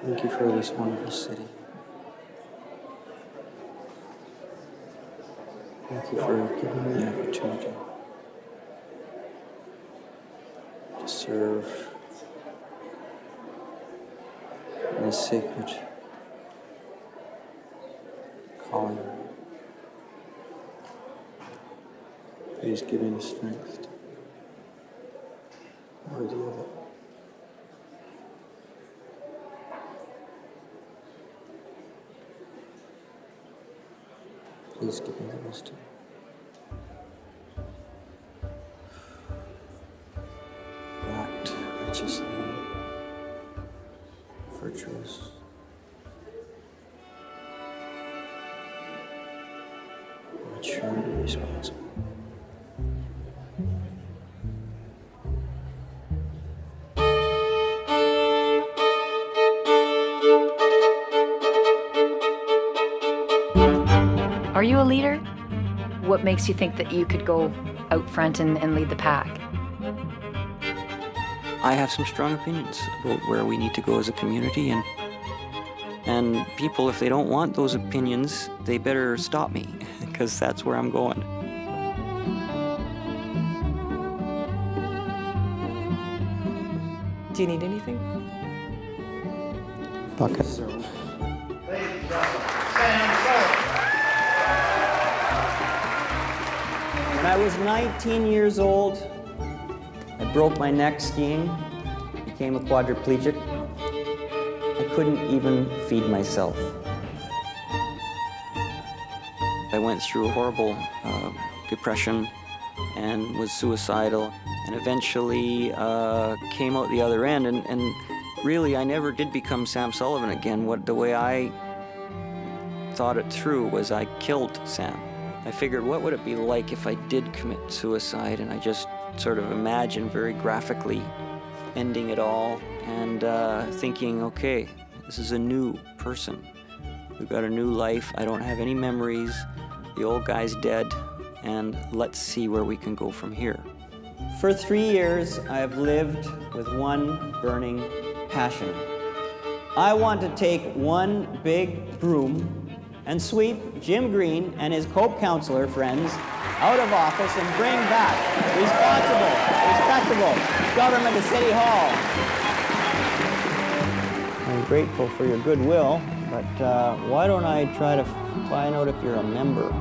Thank you for this wonderful city. Thank you for giving me the opportunity to serve in this sacred calling. Please give me the strength to be worthy of it. Please give me the wisdom. To act righteously, virtuous, mature and responsible. Are you a leader? What makes you think that you could go out front and lead the pack? I have some strong opinions about where we need to go as a community, and people, if they don't want those opinions, they better stop me, because that's where I'm going. Do you need anything? Bucket. Ladies and gentlemen, Sam Sullivan. When I was 19 years old, I broke my neck skiing, became a quadriplegic. I couldn't even feed myself. I went through a horrible depression and was suicidal, and eventually came out the other end, and really I never did become Sam Sullivan again. The way I thought it through was I killed Sam. I figured, what would it be like if I did commit suicide? And I just sort of imagined very graphically ending it all and thinking, okay, this is a new person. We've got a new life. I don't have any memories. The old guy's dead, and let's see where we can go from here. For 3 years, I have lived with one burning passion. I want to take one big broom and sweep Jim Green and his co-councillor friends out of office and bring back responsible, respectable government to City Hall. I'm grateful for your goodwill, but why don't I try to find out if you're a member?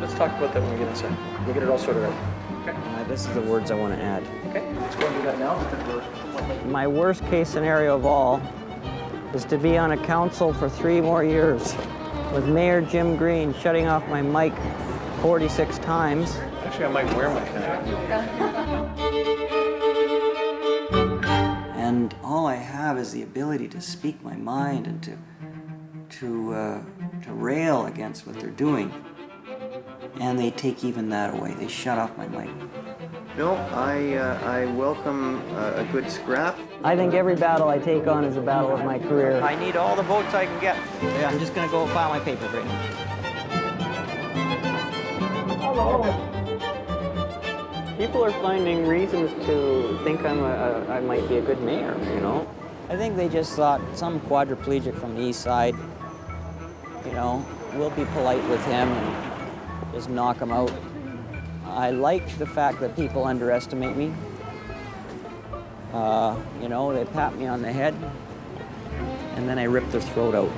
Let's talk about that when we get inside. We'll get it all sorted out. Okay. This is the words I want to add. Okay, let's go and do that now. Because we're somewhat late. My worst case scenario of all is to be on a council for 3 more years with Mayor Jim Green shutting off my mic 46 times. Actually, I might wear my hat. And all I have is the ability to speak my mind and to rail against what they're doing. And they take even that away. They shut off my mic. No, I welcome a good scrap. I think every battle I take on is a battle of my career. I need all the votes I can get. Yeah, I'm just gonna go file my papers right now. Hello. People are finding reasons to think I might be a good mayor, you know? I think they just thought some quadriplegic from the east side, you know, we'll be polite with him and just knock him out. I like the fact that people underestimate me. You know, they pat me on the head, and then I rip their throat out.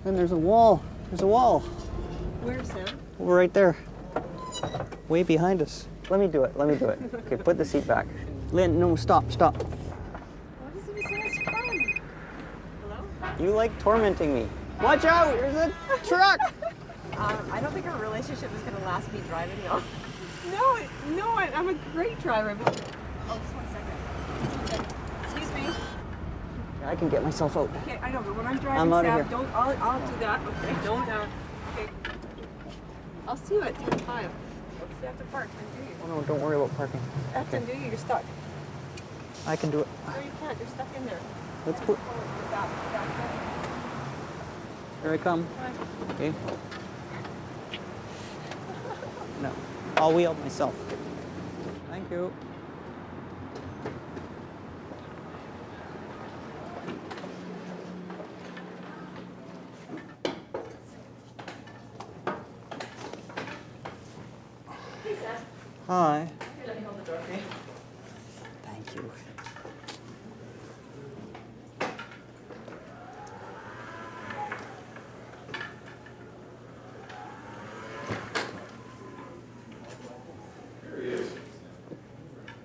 And there's a wall. There's a wall. Where, Sam? Over right there. Way behind us. Let me do it. Let me do it. Okay, put the seat back. Lynn, no, stop, stop. What is it so much fun? Hello? You like tormenting me. Watch out! There's a truck! I don't think our relationship is going to last me driving you. No, I'm a great driver. But... Oh, just 1 second. Excuse me. I can get myself out. Okay, I know, but when I'm driving, I'm out of Sam, here. don't. I'll do that. Okay, don't. Okay. I'll see you at 10:05. You have to park, then do you? Oh no, don't worry about parking. That's okay. Do you? You're stuck. I can do it. No, you can't. You're stuck in there. Let's put. Here I come. Okay. No. I'll wheel myself. Thank you. Hi. Thank you.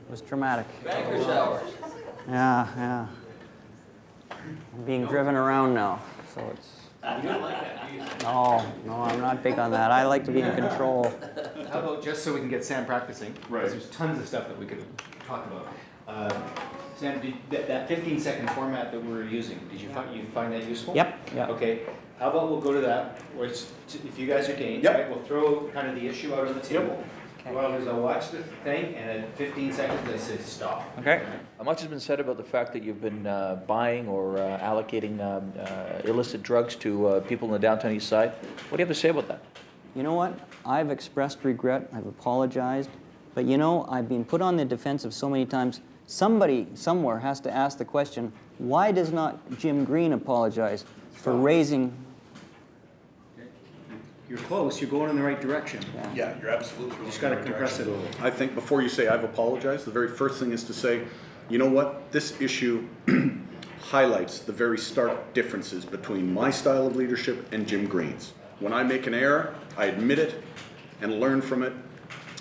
It was traumatic. Banker's hours. Yeah. I'm being driven around now, so it's... You don't like that, do you? No, I'm not big on that. I like to be in control. How about just so we can get Sam practicing? Right. Because there's tons of stuff that we could talk about. Sam, that 15-second format that we're using, did you find that useful? Yep. Okay. How about we'll go to that, where if you guys are game, Yep. right, we'll throw kind of the issue out on the table. Okay. Well, I'll watch the thing, and at 15 seconds, I say stop. Okay. Much has been said about the fact that you've been buying or allocating illicit drugs to people in the downtown east side. What do you have to say about that? You know what? I've expressed regret. I've apologized. But you know, I've been put on the defensive so many times. Somebody somewhere has to ask the question, why does not Jim Green apologize for raising... You're close, you're going in the right direction. Yeah, you're absolutely going Just in got the to right compress it a direction. little. I think before you say I've apologized, the very first thing is to say, you know what, this issue highlights the very stark differences between my style of leadership and Jim Green's. When I make an error, I admit it and learn from it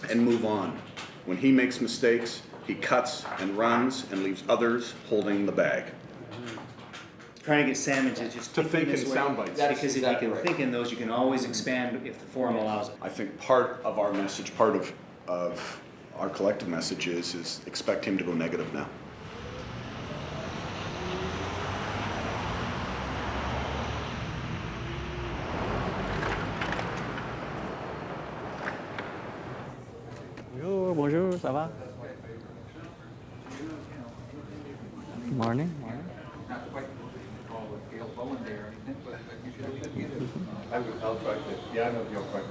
and move on. When he makes mistakes, he cuts and runs and leaves others holding the bag. Trying to get Sam into just To thinking think this in way. sound bites. Because if you exactly can right. think in those, you can always expand if the forum allows it. I think part of our message, part of our collective message is expect him to go negative now. Bonjour, bonjour, ça va? Morning. I'll try to. Yeah, I know you're quite.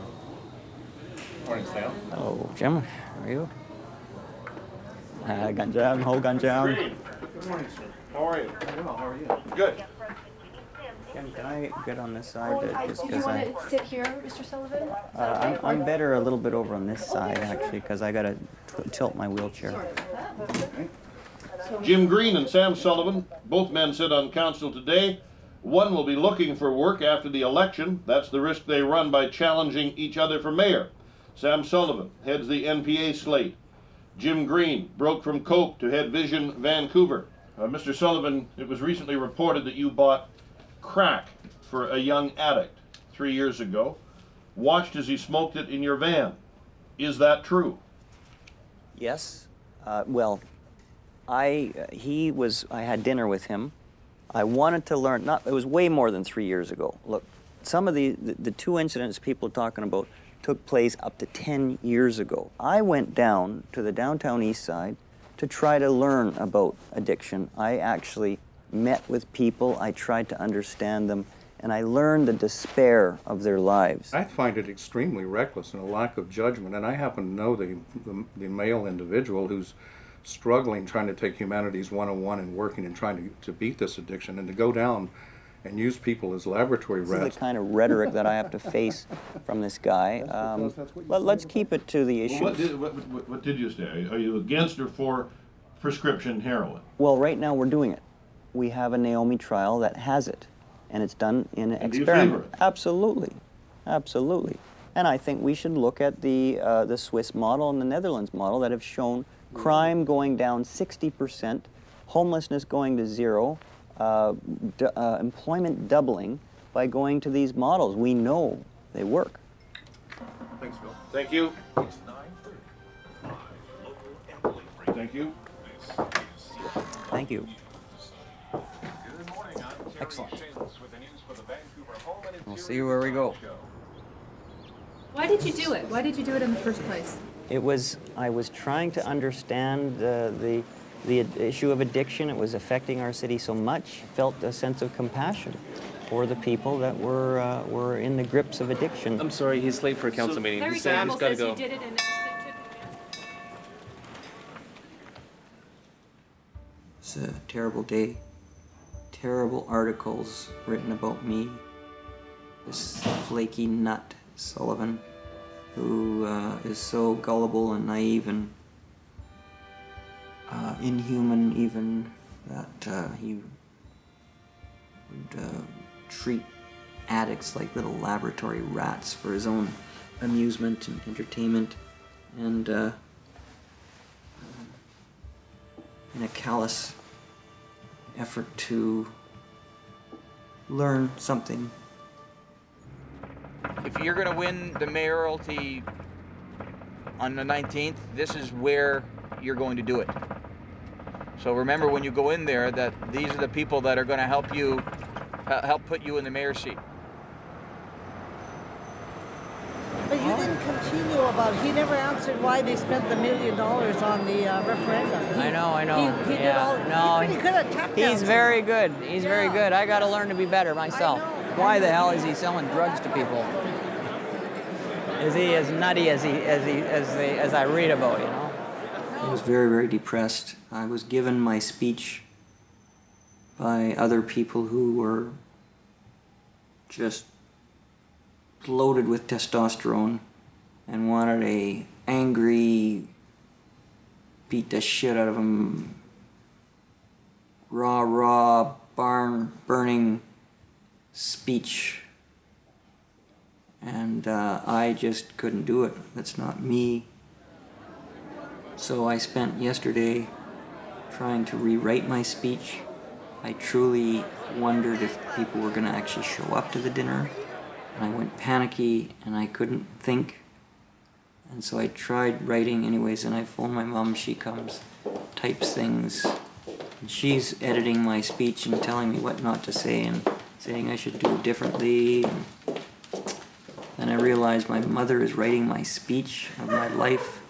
Morning, Sam. Hello, Jim. How are you? Ganjam, ho Ganjam. Good morning, sir. How are you? Well, how are you? Good. Jim, can I get on this side? Just Do you because want to sit here, Mr. Sullivan? I'm better a little bit over on this side, actually, because I got to tilt my wheelchair. Jim Green and Sam Sullivan, both men sit on council today. One will be looking for work after the election. That's the risk they run by challenging each other for mayor. Sam Sullivan heads the NPA slate. Jim Green broke from Coke to head Vision Vancouver. Mr. Sullivan, it was recently reported that you bought crack for a young addict 3 years ago, watched as he smoked it in your van. Is that true? Yes. Well, I had dinner with him. I wanted to learn, it was way more than 3 years ago. Look, some of the two incidents people are talking about took place up to 10 years ago. I went down to the downtown east side to try to learn about addiction. I actually met with people, I tried to understand them, and I learned the despair of their lives. I find it extremely reckless and a lack of judgment, and I happen to know the male individual who's struggling, trying to take Humanities 101 and working and trying to beat this addiction, and to go down and use people as laboratory This rats. is the kind of rhetoric that I have to face from this guy. Let's keep it to the issues. What did you say? Are you against or for prescription heroin? Well, right now we're doing it. We have a Naomi trial that has it, and it's done in an And do you experiment. favor it? Absolutely, absolutely. And I think we should look at the Swiss model and the Netherlands model that have shown crime going down 60%, homelessness going to zero, employment doubling by going to these models. We know they work. Thanks, Bill. Thank you. Thank you. Thank you. Good morning. I'm Excellent. with the news for the Vancouver Home and We'll see where we go. Why did you do it? Why did you do it in the first place? I was trying to understand the issue of addiction. It was affecting our city so much. Felt a sense of compassion for the people that were in the grips of addiction. I'm sorry, he's late for a council meeting. Very He's careful, got to says go. you did it in a terrible day. Terrible articles written about me. This flaky nut, Sullivan, who is so gullible and naive and inhuman even that he would treat addicts like little laboratory rats for his own amusement and entertainment, and in a callous effort to learn something. If you're going to win the mayoralty on the 19th, this is where you're going to do it. So remember when you go in there that these are the people that are going to help you, help put you in the mayor's seat. But you didn't continue about, he never answered why they spent the $1 million on the referendum. I know. He did all, No, he's pretty good at tap he's dancing. very good. He's very good. I got to learn to be better myself. Why the hell is he selling drugs to people? Is he as nutty as I read about, you know? I was very, very depressed. I was given my speech by other people who were just loaded with testosterone and wanted a angry, beat the shit out of him, raw, barn-burning speech. And I just couldn't do it. That's not me. So I spent yesterday trying to rewrite my speech. I truly wondered if people were going to actually show up to the dinner. And I went panicky and I couldn't think. And so I tried writing anyways, and I phoned my mom. She comes, types things, and she's editing my speech and telling me what not to say and saying I should do it differently. And then I realized my mother is writing my speech of my life.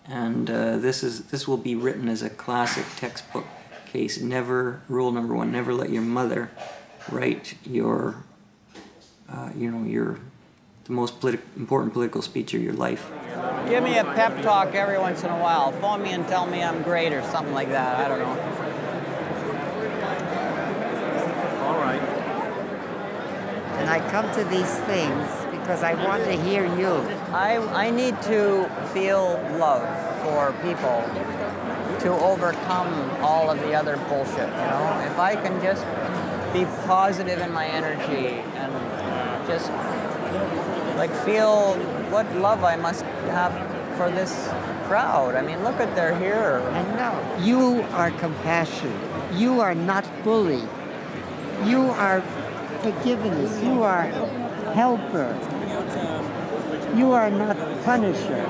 And this will be written as a classic textbook case. Never, rule number 1, never let your mother write your, the most important political speech of your life. Give me a pep talk every once in a while. Phone me and tell me I'm great or something like that. I don't know. All right. And I come to these things because I want to hear you. I need to feel love for people to overcome all of the other bullshit, you know? If I can just be positive in my energy and just like feel what love I must have for this crowd. I mean, look at they're here. I know. You are compassion. You are not bully. You are forgiveness. You are helper. You are not punisher.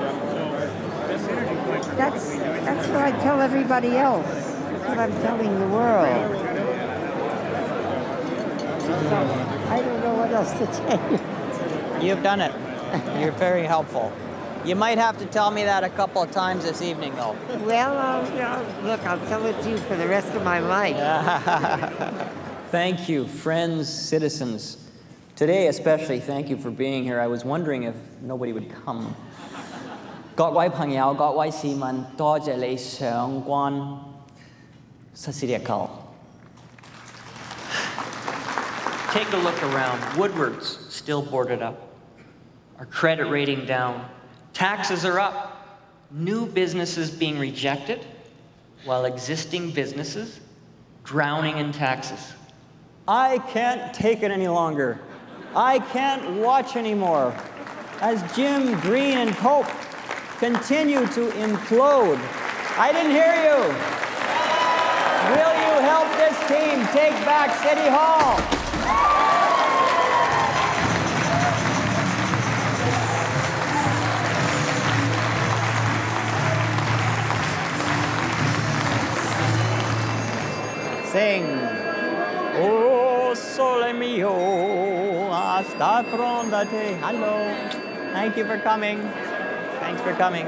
That's what I tell everybody else. That's what I'm telling the world. So I don't know what else to tell you. You've done it. You're very helpful. You might have to tell me that a couple of times this evening, though. Well, look, I'll tell it to you for the rest of my life. Thank you, friends, citizens. Today especially, thank you for being here. I was wondering if nobody would come. 各位朋友、各位市民，多謝你上關。塞斯利亞 Take a look around. Woodward's still boarded up. Our credit rating down. Taxes are up. New businesses being rejected, while existing businesses drowning in taxes. I can't take it any longer. I can't watch anymore as Jim, Green, and Cope continue to implode. I didn't hear you. Will you help this team take back City Hall? Sing. Oh, sole mio, hasta pronto. Hello. Thank you for coming. Thanks for coming.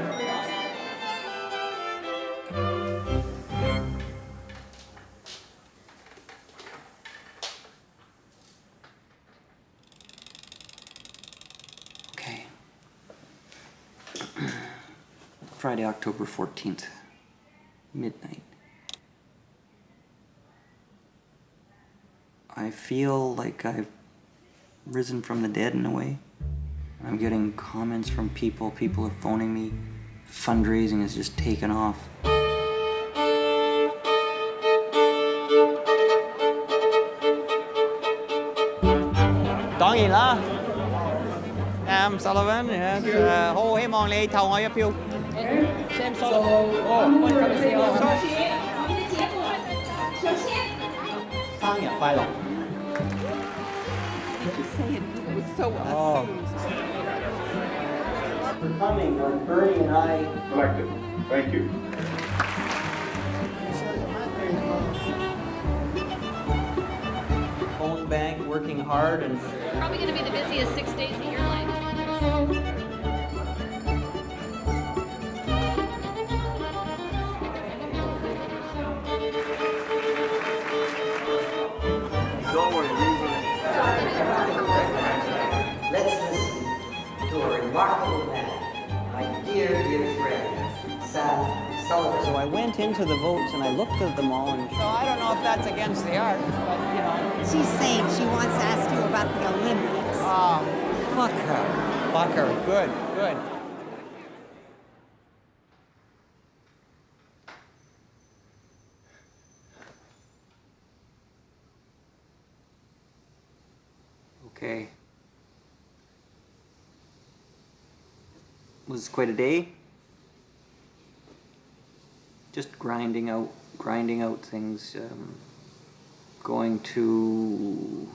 Okay. Friday, October 14th, midnight. I feel like I've risen from the dead in a way. I'm getting comments from people. People are phoning me. Fundraising has just taken off. Tỏ gì đó Sam Sullivan, yes. Hô hy vọng lấy thầu ngồi phiêu. Sam Sullivan. Sinh nhật 快樂. Just saying, it was so Oh. For coming when Bernie and I Elected. Thank you. Phone bank, working hard and Probably going to be the busiest 6 days of your life. let's listen to a remarkable man, my dear, dear friend, Sam Sullivan. So I went into the votes and I looked at them all and so I don't know if that's against the arts, but you know. She's saying she wants to ask you about the Olympics. Oh, Fuck her. fuck her. Good, good. Okay. Was quite a day. Just grinding out things, going to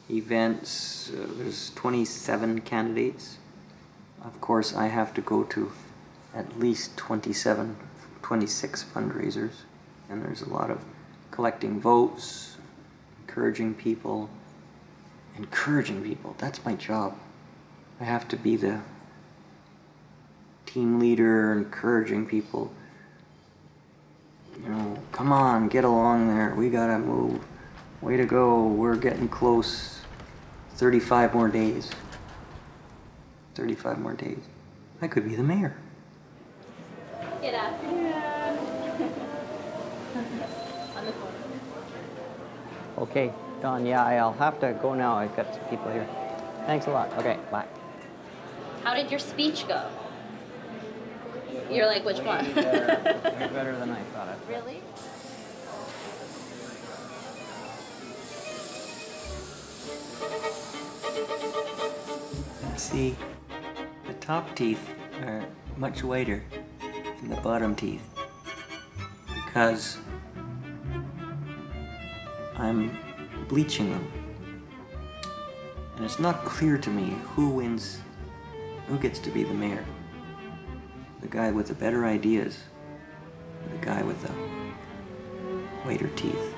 events. There's 27 candidates. Of course, I have to go to at least 26 fundraisers, and there's a lot of collecting votes, encouraging people. That's my job. I have to be the team leader, encouraging people. You know, come on, get along there. We gotta move. Way to go. We're getting close. 35 more days. 35 more days. I could be the mayor. Get up. On the corner. Okay, Don, yeah, I'll have to go now. I've got some people here. Thanks a lot. Okay, bye. How did your speech go? You're like, which one? Way better than I thought it. Really? See, the top teeth are much whiter than the bottom teeth because I'm bleaching them. And it's not clear to me who wins, who gets to be the mayor. The guy with the better ideas or the guy with the whiter teeth.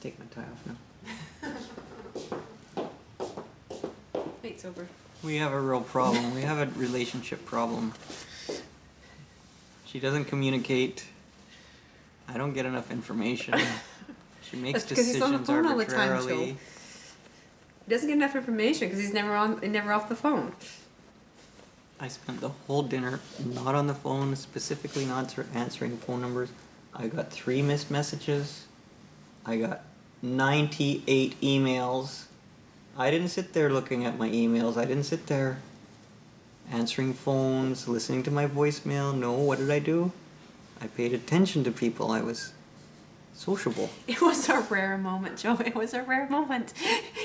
Take my tie off now. It's over. We have a real problem. We have a relationship problem. She doesn't communicate. I don't get enough information. She makes That's because he's on the decisions phone all the time, arbitrarily. Joe. He doesn't get enough information because he's never off the phone. I spent the whole dinner not on the phone, specifically not answering phone numbers. I got 3 missed messages. I got 98 emails. I didn't sit there looking at my emails. I didn't sit there answering phones, listening to my voicemail. No, what did I do? I paid attention to people. I was sociable. It was a rare moment, Joe. It was a rare moment.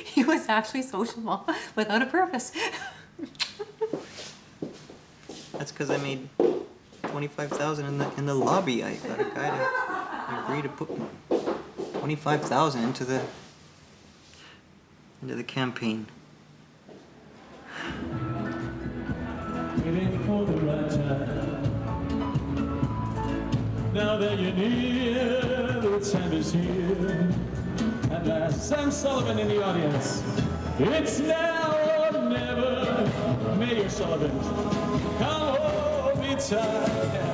He was actually sociable without a purpose. That's because I made $25,000 in the lobby. I got a guy to agree to put $25,000 into the campaign. Waiting for the right time. Now that you're near, the time is here. At last, Sam Sullivan in the audience. It's now or never. Mayor Sullivan, come hold me tight.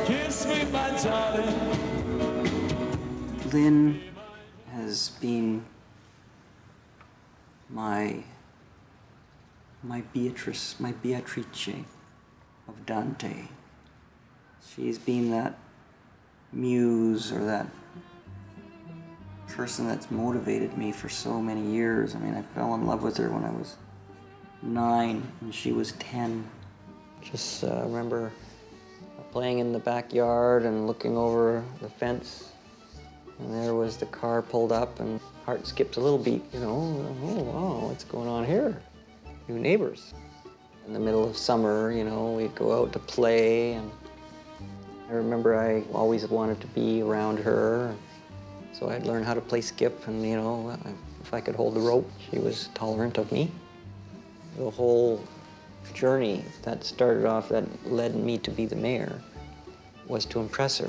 Kiss me, my darling. Lynn has been my Beatrice of Dante. She's been that muse or that person that's motivated me for so many years. I mean, I fell in love with her when I was 9 and she was 10. Just remember playing in the backyard and looking over the fence, and there was the car pulled up, and heart skipped a little beat, you know. Oh, wow, what's going on here? New neighbors. In the middle of summer, you know, we'd go out to play, and I remember I always wanted to be around her, so I'd learn how to play skip, and, you know, if I could hold the rope, she was tolerant of me. The whole journey that started off, that led me to be the mayor, was to impress her,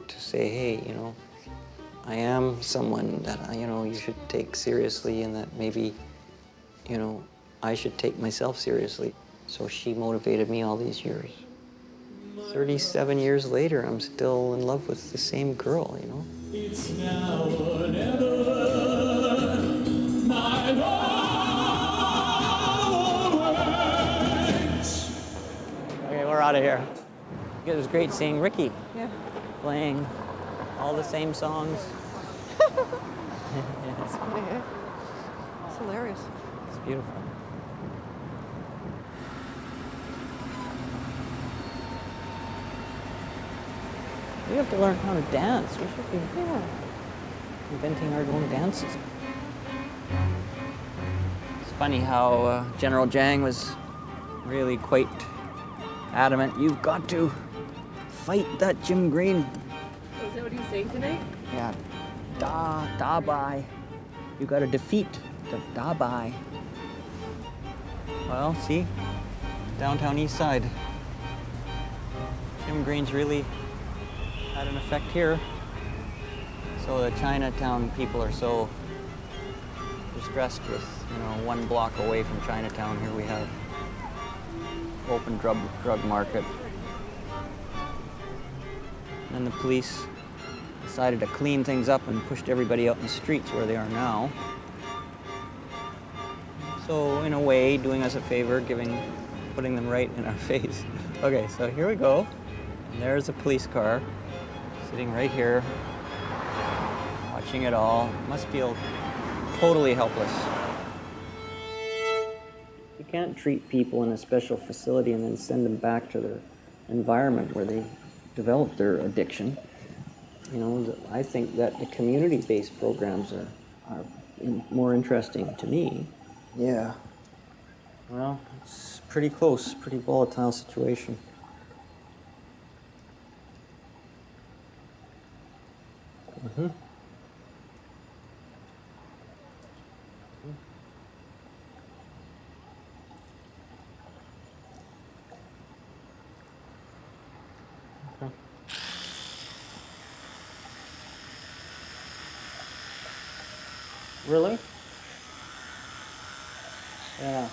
to say, hey, you know, I am someone that, you know, you should take seriously, and that maybe, you know, I should take myself seriously. So she motivated me all these years. 37 years later, I'm still in love with the same girl, you know? It's now or never, my love awaits. Okay, we're out of here. It was great seeing Ricky. Yeah. Playing all the same songs. That's funny, eh? It's hilarious. It's beautiful. We have to learn how to dance. We should be inventing our own dances. It's funny how General Jang was really quite adamant. You've got to fight that Jim Green. Is that what he was saying tonight? Yeah, da bai. You got to defeat the da bai. Well, see, downtown east side. Jim Green's really had an effect here. So the Chinatown people are so distressed with, you know, 1 block away from Chinatown. Here we have open drug market. And then the police decided to clean things up and pushed everybody out in the streets where they are now. So in a way, doing us a favor, putting them right in our face. Okay, so here we go. And there's a police car sitting right here, watching it all. Must feel totally helpless. You can't treat people in a special facility and then send them back to their environment where they develop their addiction. You know, I think that the community-based programs are more interesting to me. Yeah. Well, it's pretty close, pretty volatile situation. Mm-hmm. Okay. Really? Yeah.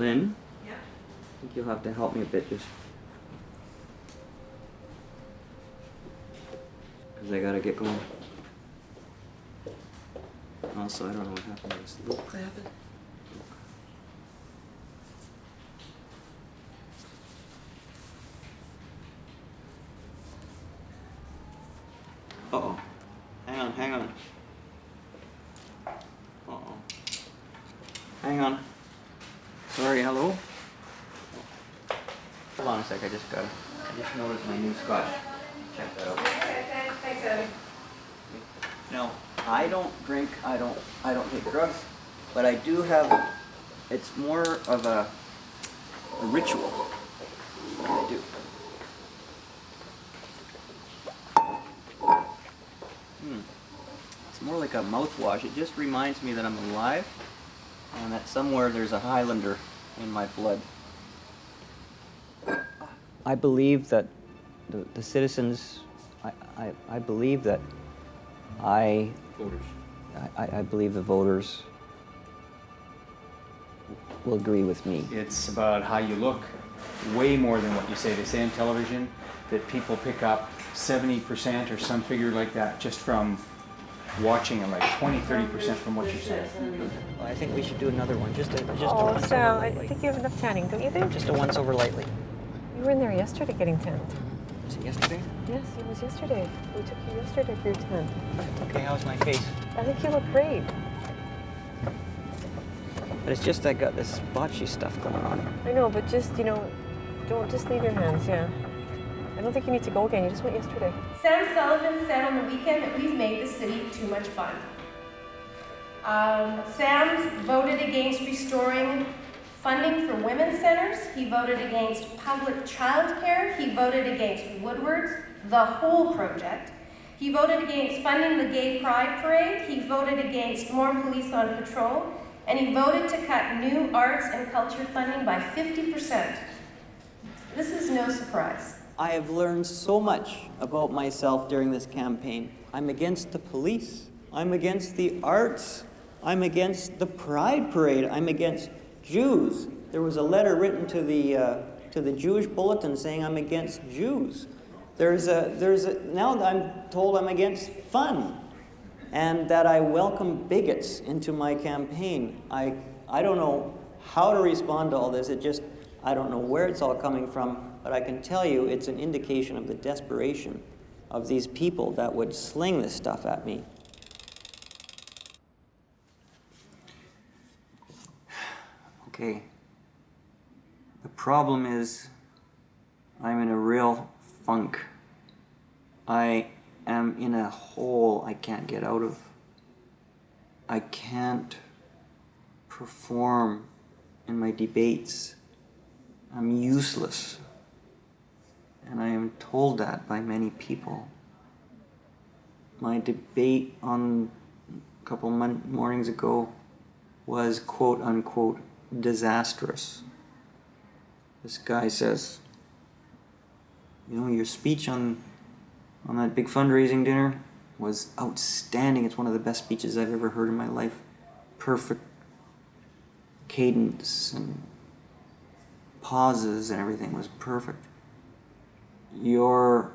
Lynn? Yeah? I think you'll have to help me a bit just because I gotta get going. Also, I don't know what happened to this loop. What happened? Uh-oh. Hang on. Uh-oh. Hang on. Sorry, hello? Hold on a sec, I just noticed my new scotch. Check that out. Thanks, Eddie. No, I don't drink, I don't take drugs, but I do have, it's more of a ritual that I do. It's more like a mouthwash. It just reminds me that I'm alive and that somewhere there's a Highlander in my blood. I believe that the citizens, I believe that I believe the voters will agree with me. It's about how you look, way more than what you say. They say on television that people pick up 70% or some figure like that just from watching, and like 20-30% from what you're saying. Well, I think we should do another one. Just a Oh, once Sal, over I lightly. think you have enough tanning, don't you think? Just a once over lightly. You were in there yesterday getting tanned. Was it yesterday? Yes, it was yesterday. We took you yesterday for your tan. Okay, how's my face? I think you look great. But it's just I got this botchy stuff going on. I know, but just, don't just leave your hands, yeah. I don't think you need to go again. You just went yesterday. Sam Sullivan said on the weekend that we've made the city too much fun. Sam voted against restoring funding for women's centers. He voted against public childcare. He voted against Woodward's, the whole project. He voted against funding the Gay Pride Parade. He voted against more police on patrol. And he voted to cut new arts and culture funding by 50%. This is no surprise. I have learned so much about myself during this campaign. I'm against the police. I'm against the arts. I'm against the Pride Parade. I'm against Jews. There was a letter written to the Jewish Bulletin saying I'm against Jews. Now I'm told I'm against fun, and that I welcome bigots into my campaign. I don't know how to respond to all this. I don't know where it's all coming from. But I can tell you it's an indication of the desperation of these people that would sling this stuff at me. Okay. The problem is I'm in a real funk. I am in a hole I can't get out of. I can't perform in my debates. I'm useless. And I am told that by many people. My debate on a couple mornings ago was quote unquote disastrous. This guy says, your speech on that big fundraising dinner was outstanding. It's one of the best speeches I've ever heard in my life. Perfect cadence and pauses and everything was perfect. Your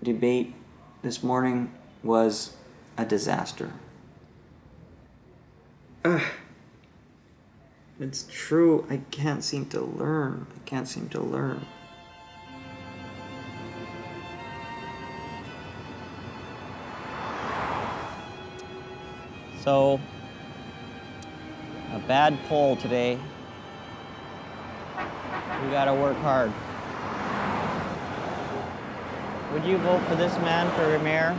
debate this morning was a disaster. It's true. I can't seem to learn. So, a bad poll today. We gotta work hard. Would you vote for this man for mayor?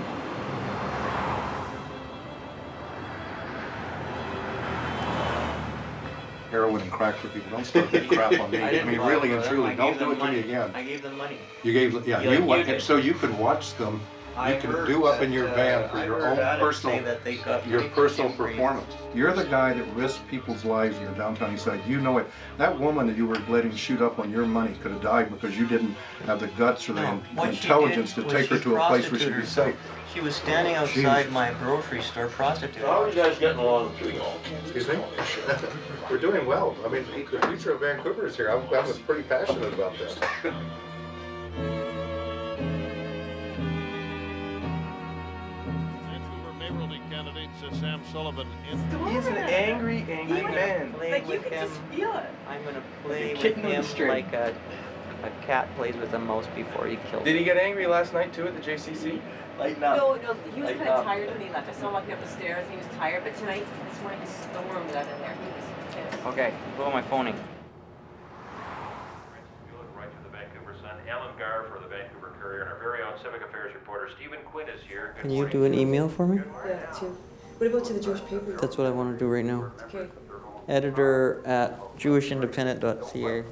Heroin and crack for people. Don't start that crap on me. I mean, really and truly, don't do it to me again. I gave them money. You gave, yeah, you went, so you could watch them. You can do up in your van for your own personal performance. You're the guy that risks people's lives in your downtown east side. You know it. That woman that you were letting shoot up on your money could have died because you didn't have the guts or the intelligence to take her to a place where she'd be safe. She was standing outside my grocery store prostitute. How are you guys getting along through it all? Excuse me? We're doing well. I mean, the future of Vancouver is here. I'm pretty passionate about this. Vancouver mayoralty candidate Sam Sullivan. He's an angry man. Like you can just feel it. I'm gonna play with him like a cat plays with a mouse before he kills Did he it. get angry last night too at the JCC? Lighten No, he was kind of tired when he left. I saw him walking up the stairs and he was tired, but tonight, this morning, he stormed out in there. He was pissed. Okay, blow my phoning. Right to the Vancouver Sun, Ellen Garr for the Vancouver Courier, and our very own civic affairs reporter Stephen Quinn is here. Good Can you morning. do an email for me? Yeah, too. What about to the Jewish paper? That's what I want to do right now. Okay. Editor at jewishindependent.ca.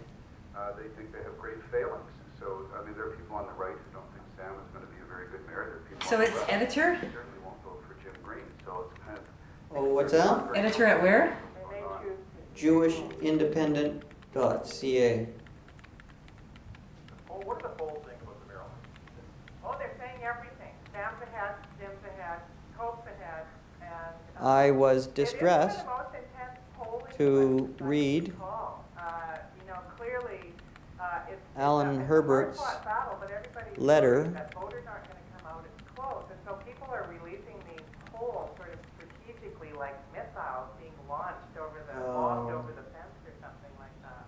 They think they have great failings. So, I mean, there are people on the right who don't think Sam is going to be a very good mayor. There are people So on the it's left editor? who certainly won't vote for Jim Green. So it's kind of... Oh, what's that? Editor at where? jewishindependent.ca. Oh, what do the polls think about the mayoral? Oh, they're saying everything. Sam's ahead, Jim's ahead, Cope's ahead, and... I was it distressed is one of the most intense polling to read you know, clearly, it's Alan it's a Herbert's hard-fought battle, but everybody's letter. worried that voters aren't going to come out as close, and so people are releasing these polls sort of strategically, like missiles being launched over bombed over the fence or something like that.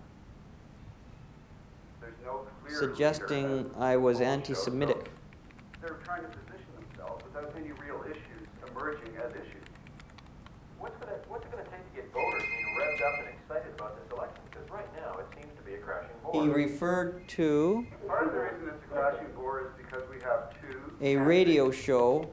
There's no clear suggesting I was anti-Semitic. They're trying to position themselves without any real issues emerging as issues. What's it going to take to get voters revved up and excited about this election? Because right now it seems to be a crashing bore. He referred to Part of the reason it's a crashing bore is because we have two a radio show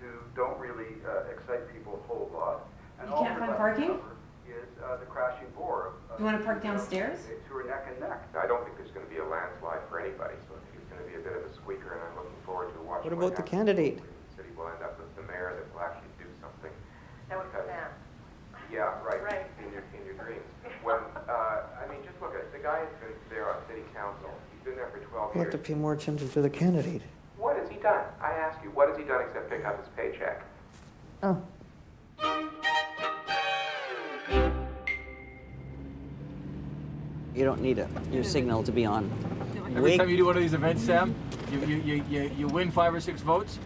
who don't really excite people a whole lot. And You all can't we're find left parking? over is the crashing bore of You want to park downstairs? who are neck and neck. I don't think there's going to be a landslide for anybody, so I think it's going to be a bit of a squeaker, and I'm looking forward to watching. What about the candidate? The city will end up with the mayor that will actually do something. That was Sam. Yeah, right. Right. In your dreams. When I mean, just look at it. The guy has been there on city council. He's been there for 12 You have years. to pay more attention to the candidate. What has he done? I ask you, what has he done except pick up his paycheck? Oh. You don't need your signal to be on. Every time you do one of these events, Sam, you win 5 or 6 votes.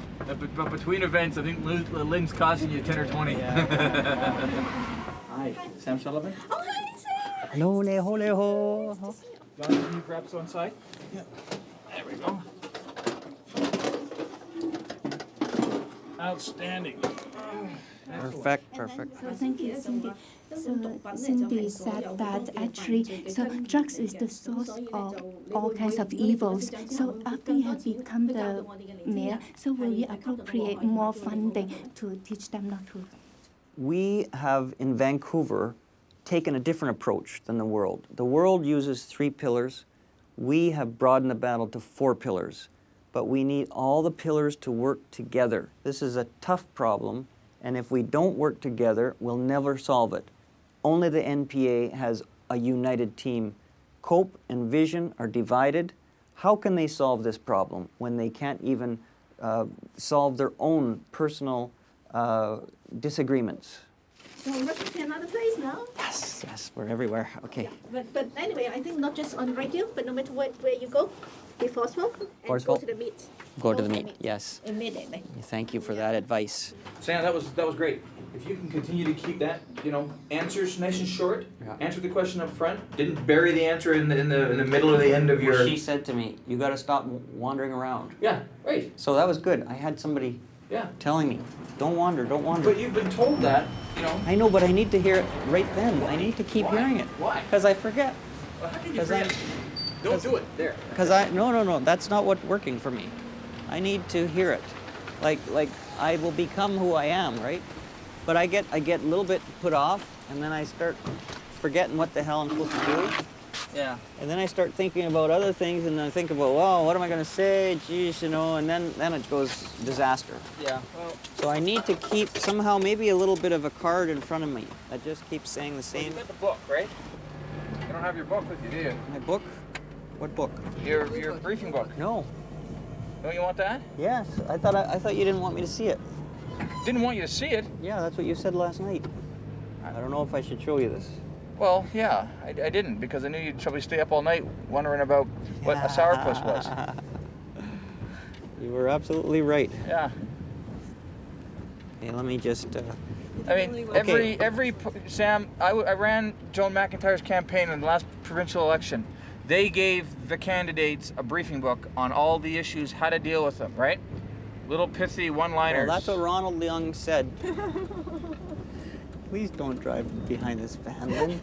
But between events, I think Lynn's costing you 10 or 20. Hi, Sam Sullivan. Oh, hi, Sam. No, ne, ho, le, ho. John, can you grab some side? Yeah. There we go. Outstanding. Perfect, perfect. So thank you, Cindy. So Cindy said that actually, so drugs is the source of all kinds of evils. So after you have become the mayor, so will you appropriate more funding to teach them not to? We have in Vancouver taken a different approach than the world. The world uses 3 pillars. We have broadened the battle to 4 pillars. But we need all the pillars to work together. This is a tough problem. And if we don't work together, we'll never solve it. Only the NPA has a united team. Cope and Vision are divided. How can they solve this problem when they can't even solve their own personal disagreements? So we're rushing to another place now? Yes, yes, we're everywhere. Okay. But anyway, I think not just on radio, but no matter where you go, be forceful and Forceful? go to the meet. Go to the meet, yes. Immediately. Thank you for that advice. Sam, that was great. If you can continue to keep that, answers nice and short, answer the question up front, didn't bury the answer in the middle or the end of your. Well, she said to me, "You got to stop wandering around." Yeah, right. So that was good. I had somebody telling me, "Don't wander, don't wander." But you've been told that, I know, but I need to hear it right then. I need to keep hearing it. Why? Because I forget. Well, how can you forget? Don't do it. There. Because no. That's not what's working for me. I need to hear it. Like I will become who I am, right? But I get a little bit put off, and then I start forgetting what the hell I'm supposed to do. Yeah. And then I start thinking about other things, and I think about, well, what am I going to say? Geez, and then it goes disaster. Yeah. Well. So I need to keep somehow maybe a little bit of a card in front of me that just keeps saying the same. You got the book, right? You don't have your book with you, do you? My book? What book? Your briefing book. No. Don't you want that? Yes. I thought you didn't want me to see it. Didn't want you to see it. Yeah, that's what you said last night. I don't know if I should show you this. Well, yeah, I didn't because I knew you'd probably stay up all night wondering about what a sourpuss was. You were absolutely right. Yeah. Okay, let me just. I mean, every Sam, I ran Joan McIntyre's campaign in the last provincial election. They gave the candidates a briefing book on all the issues, how to deal with them, right? Little pithy one-liners. Well, that's what Ronald Young said. Please don't drive behind this van, Lynn.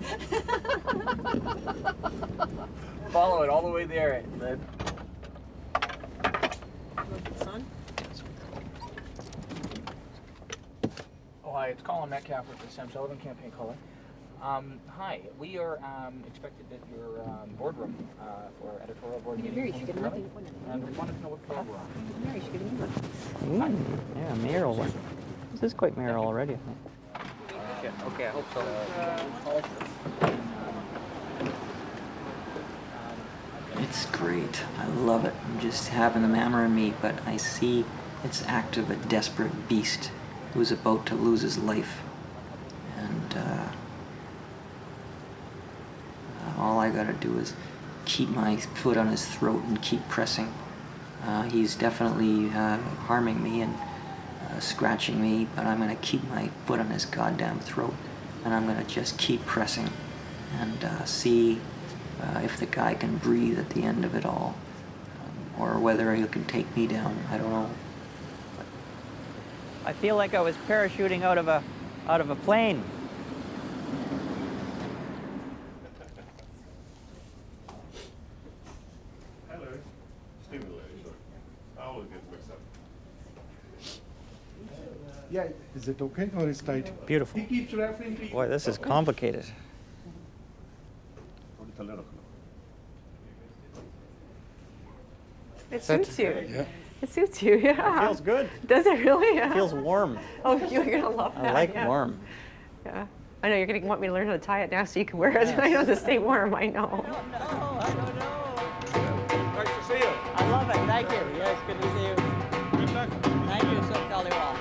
Follow it all the way there, Lynn. Son? Oh, hi, it's Colin Metcalf with the Sam Sullivan campaign caller. Hi, we are expected at your boardroom for editorial board meeting. And we wanted to know what floor we're on. Yeah, mayoral one. This is quite mayoral already, I think. Okay, I hope so. It's great. I love it. I'm just having the mammer in me, but I see it's active a desperate beast who's about to lose his life. And all I gotta do is keep my foot on his throat and keep pressing. He's definitely harming me and scratching me, but I'm gonna keep my foot on his goddamn throat, and I'm gonna just keep pressing and see if the guy can breathe at the end of it all, or whether he can take me down. I don't know. I feel like I was parachuting out of a plane. Hello. Stephen, I always get mixed up. Yeah, is it okay or is tight? Beautiful. He keeps referring to Boy, this is complicated. It suits you. Yeah. It suits you, yeah. It feels good. Does it really? Yeah. It feels warm. Oh, you're gonna love that. I like yeah. warm. Yeah. I know you're gonna want me to learn how to tie it now so you can wear it. I know to stay warm. I know. Nice to see you. I love it. Thank you. Yes, good to see you. Good luck. Thank you so jolly well.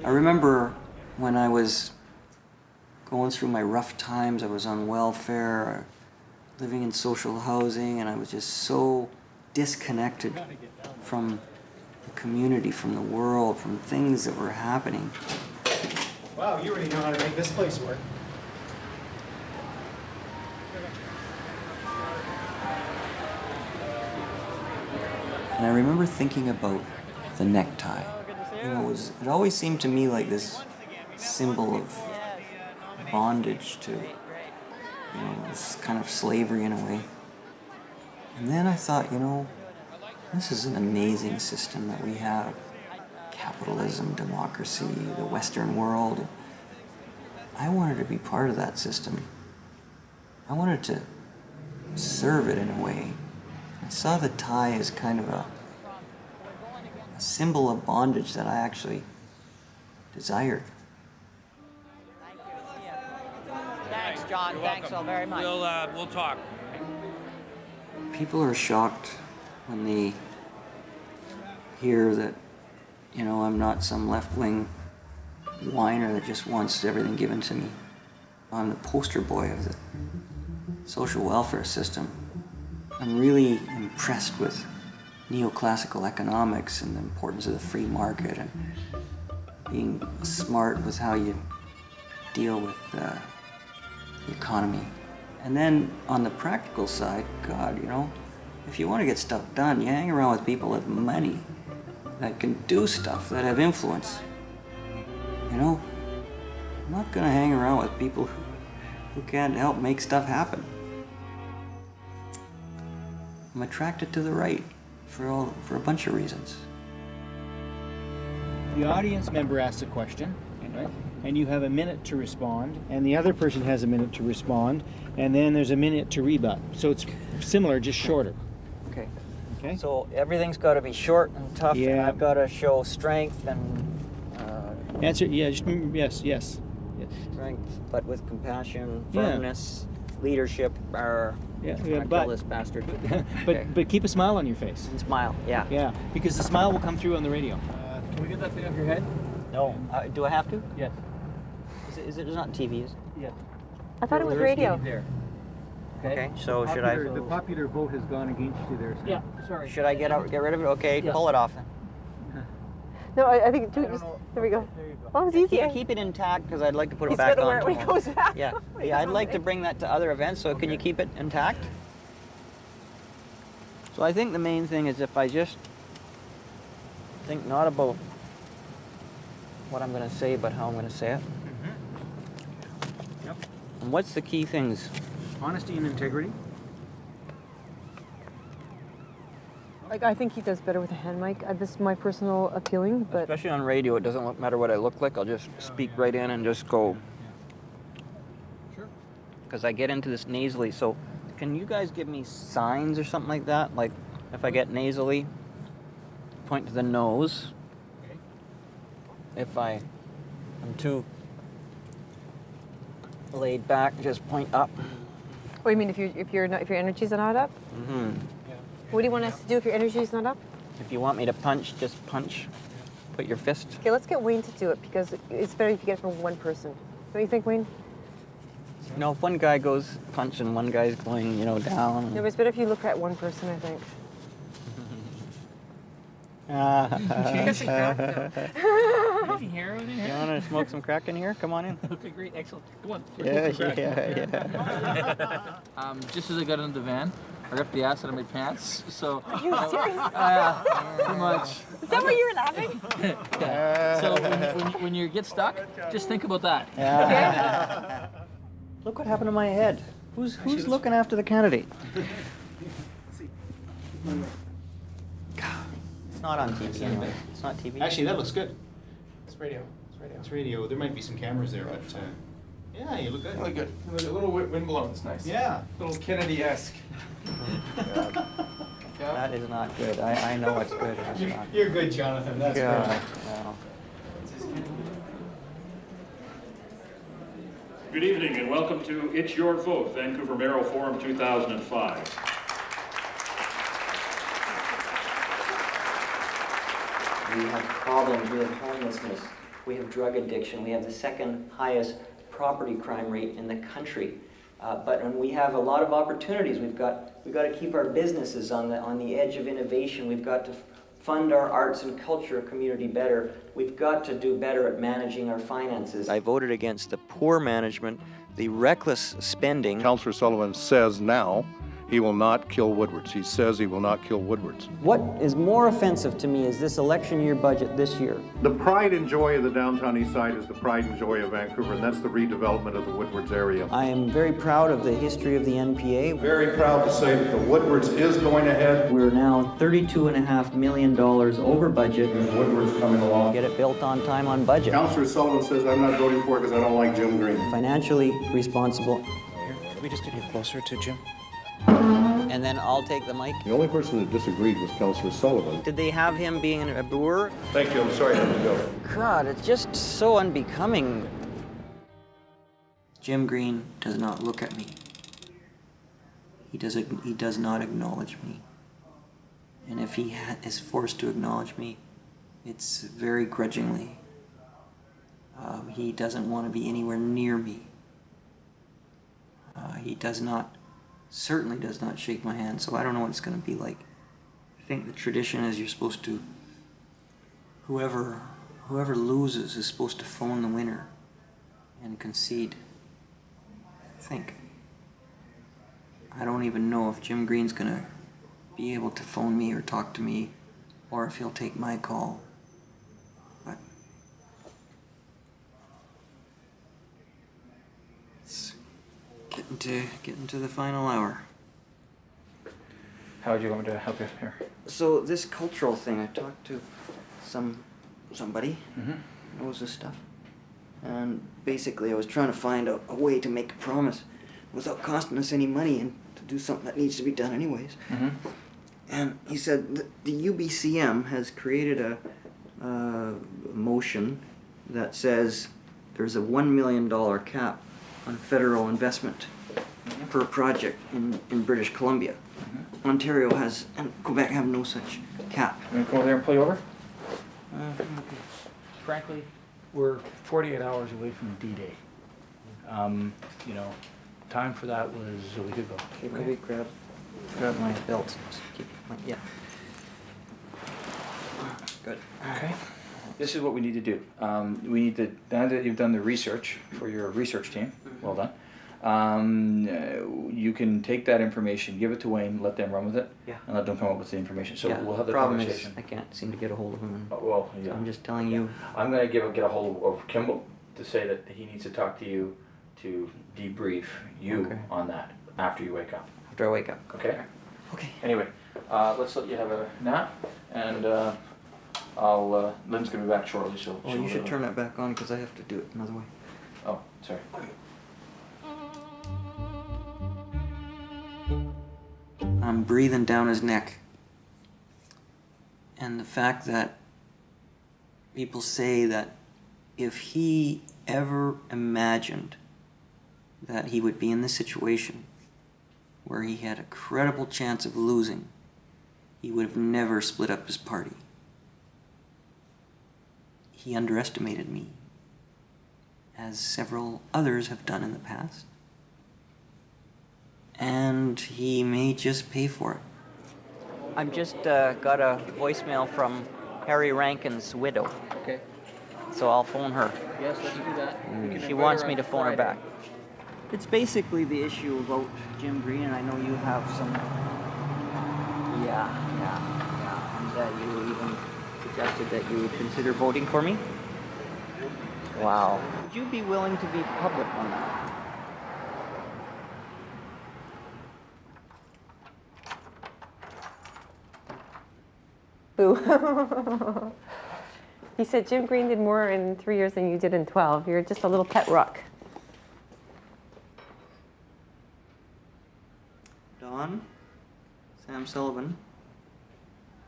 I remember when I was going through my rough times, I was on welfare, living in social housing, and I was just so disconnected from the community, from the world, from things that were happening. Wow, you already know how to make this place work. And I remember thinking about the necktie. You know, it always seemed to me like this symbol of bondage to, you know, this kind of slavery in a way. And then I thought, you know, this is an amazing system that we have. Capitalism, democracy, the Western world. I wanted to be part of that system. I wanted to serve it in a way. I saw the tie as kind of a symbol of bondage that I actually desired. Thanks, John. Thanks so very much. We'll talk. People are shocked when they hear that, you know, I'm not some left-wing whiner that just wants everything given to me. I'm the poster boy of the social welfare system. I'm really impressed with neoclassical economics and the importance of the free market and being smart with how you deal with the economy. And then on the practical side, God, you know, if you want to get stuff done, you hang around with people with money that can do stuff, that have influence. You know, I'm not gonna hang around with people who can't help make stuff happen. I'm attracted to the right for a bunch of reasons. The audience member asks a question, right? And you have a minute to respond, and the other person has a minute to respond, and then there's a minute to rebut. So it's similar, just shorter. Okay. Okay. So everything's got to be short and tough, and Yeah. I've got to show strength and Answer, yeah, just remember, yes. strength, but with compassion, Yeah. firmness, leadership are Yeah, I'm gonna kill this bastard. but keep a smile on your face. And smile, yeah. Yeah, because the smile will come through on the radio. Can we get that thing off your head? No. Do I have to? Yes. Is it not TV, is it? Yes. I thought it was There's radio. there. Okay, so should I? The popular vote has gone against you there. Yeah, sorry. Should I get rid of it? Okay, Yeah. pull it off then. No, I think there we go. There you go. Oh, it was easy. Keep it intact because I'd like to put it He's back gonna on wear it when he tomorrow. goes back. Yeah, When he yeah. goes I'd on like to stage. bring that to other events. So can you keep it intact? So I think the main thing is if I just think not about what I'm going to say, but how I'm going to say it. Yep. And what's the key things? Honesty and integrity. Like, I think he does better with a hand mic. This is my personal feeling, but Especially on radio, it doesn't matter what I look like. I'll just speak right in and just go. Sure. Because I get into this nasally. So can you guys give me signs or something like that? Like if I get nasally, point to the nose. Okay. If I am too laid back, just point up. oh, you mean if your energy's not up? Mm-hmm. What do you want us to do if your energy's not up? If you want me to punch, just punch. Put your fist. Okay, let's get Wayne to do it because it's better if you get it from one person. Don't you think, Wayne? No, if one guy goes punch and one guy's going, down. No, but it's better if you look at one person, I think. You got some crack, though. Any heroin in You here? want to smoke some crack in here? Come on in. Okay, great, excellent. Come on. Yeah. Just as I got into the van, I ripped the acid on my pants. So. Are you serious? Pretty much. Is that why you were laughing? Yeah. So when you get stuck, just think about that. Look what happened to my head. Who's looking after the candidate? It's not on TV anyway. It's not TV. Actually, that looks good. It's radio. It's radio. There might be some cameras there, but yeah, you look good. Really good. A little wind blowing, it's nice. Yeah. A little Kennedy-esque. That is not good. I know it's good. It's not. You're good, Jonathan. That's God, good. no. Good evening and welcome to It's Your Vote, Vancouver Mayoral Forum 2005. We have problems. We have homelessness. We have drug addiction. We have the second highest property crime rate in the country. And we have a lot of opportunities. We've got to keep our businesses on the edge of innovation. We've got to fund our arts and culture community better. We've got to do better at managing our finances. I voted against the poor management, the reckless spending. Councillor Sullivan says now he will not kill Woodwards. He says he will not kill Woodwards. What is more offensive to me is this election year budget this year. The pride and joy of the downtown east side is the pride and joy of Vancouver, and that's the redevelopment of the Woodwards area. I am very proud of the history of the NPA. Very proud to say that the Woodwards is going ahead. We're now $32.5 million over budget. And Woodwards coming along. Get it built on time on budget. Councillor Sullivan says I'm not voting for it because I don't like Jim Green. Financially responsible. Can we just get you closer to Jim? And then I'll take the mic. The only person that disagreed was Councillor Sullivan. Did they have him being a boor? Thank you. I'm sorry I had to go. God, it's just so unbecoming. Jim Green does not look at me. He does not acknowledge me. And if he is forced to acknowledge me, it's very grudgingly. He doesn't want to be anywhere near me. He certainly does not shake my hand, so I don't know what it's going to be like. I think the tradition is you're supposed to, whoever loses is supposed to phone the winner and concede. I think. I don't even know if Jim Green's going to be able to phone me or talk to me, or if he'll take my call. But it's getting to the final hour. How would you want me to help you here? So this cultural thing, I talked to somebody who knows this stuff, and basically I was trying to find a way to make a promise without costing us any money and to do something that needs to be done anyways. And he said the UBCM has created a motion that says there's a $1 million cap on federal investment per project in British Columbia. Ontario has, and Quebec have no such cap. You want to go over there and play over? Okay. Frankly, we're 48 hours away from D-Day. You know, time for that was a week ago. Okay, maybe grab my belt. Just keep yeah. Good. Okay. This is what we need to do. We need to, now that you've done the research for your research team, well done, you can take that information, give it to Wayne, let them run with it, Yeah. and let them come up with the information. So Yeah, we'll have the problem conversation. is I can't seem to get a hold of him. And Well, yeah. I'm just telling you. I'm going to get a hold of Kimball to say that he needs to talk to you to debrief you Okay. on that after you wake up. After I wake up. Okay? Okay. Anyway, let's let you have a nap, and Lynn's going to be back shortly, so... Well, you should turn that back on because I have to do it another way. Oh, sorry. I'm breathing down his neck. And the fact that people say that if he ever imagined that he would be in this situation where he had a credible chance of losing, he would have never split up his party. He underestimated me, as several others have done in the past. And he may just pay for it. I've just got a voicemail from Harry Rankin's widow. Okay. So I'll phone her. Yes, let's do that. We can She invite wants her me on to phone her Friday. back. It's basically the issue about Jim Green, and I know you have some... Yeah. And that you even suggested that you would consider voting for me. Wow. Would you be willing to be public on that? Boo. He said Jim Green did more in 3 years than you did in 12. You're just a little pet rock. Dawn? Sam Sullivan?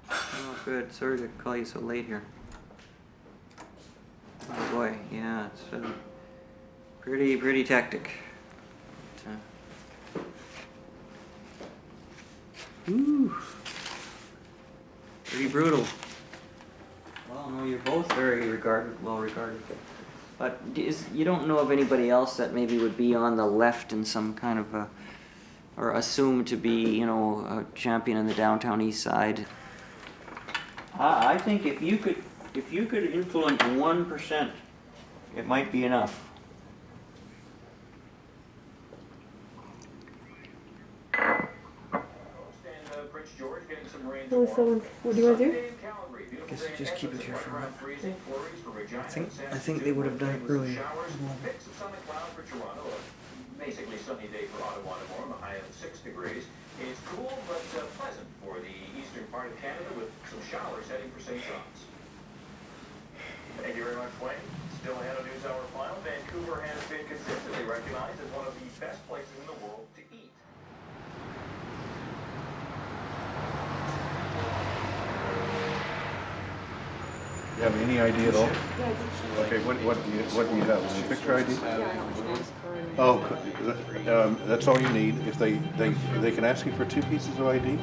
Oh, good. Sorry to call you so late here. Oh boy, yeah, it's pretty tactic. Ooh. Pretty brutal. Well, no, you're both very well regarded. But you don't know of anybody else that maybe would be on the left in some kind of a, or assumed to be, you know, a champion in the downtown east side? I think if you could influence 1%, it might be enough. So what do you want to do? I guess you just keep it here for a minute. I think they would have done it earlier. Basically sunny day for Ottawa tomorrow, a high of 6 degrees. It's cool but pleasant for the eastern part of Canada with some showers heading for St. John's. Thank you very much, Wayne. Still ahead of News Hour Final, Vancouver has been consistently recognized as one of the best places in the world to eat. You have any idea at all? Okay, what do you have? Any picture ID? Oh, that's all you need. If they can ask you for 2 pieces of ID,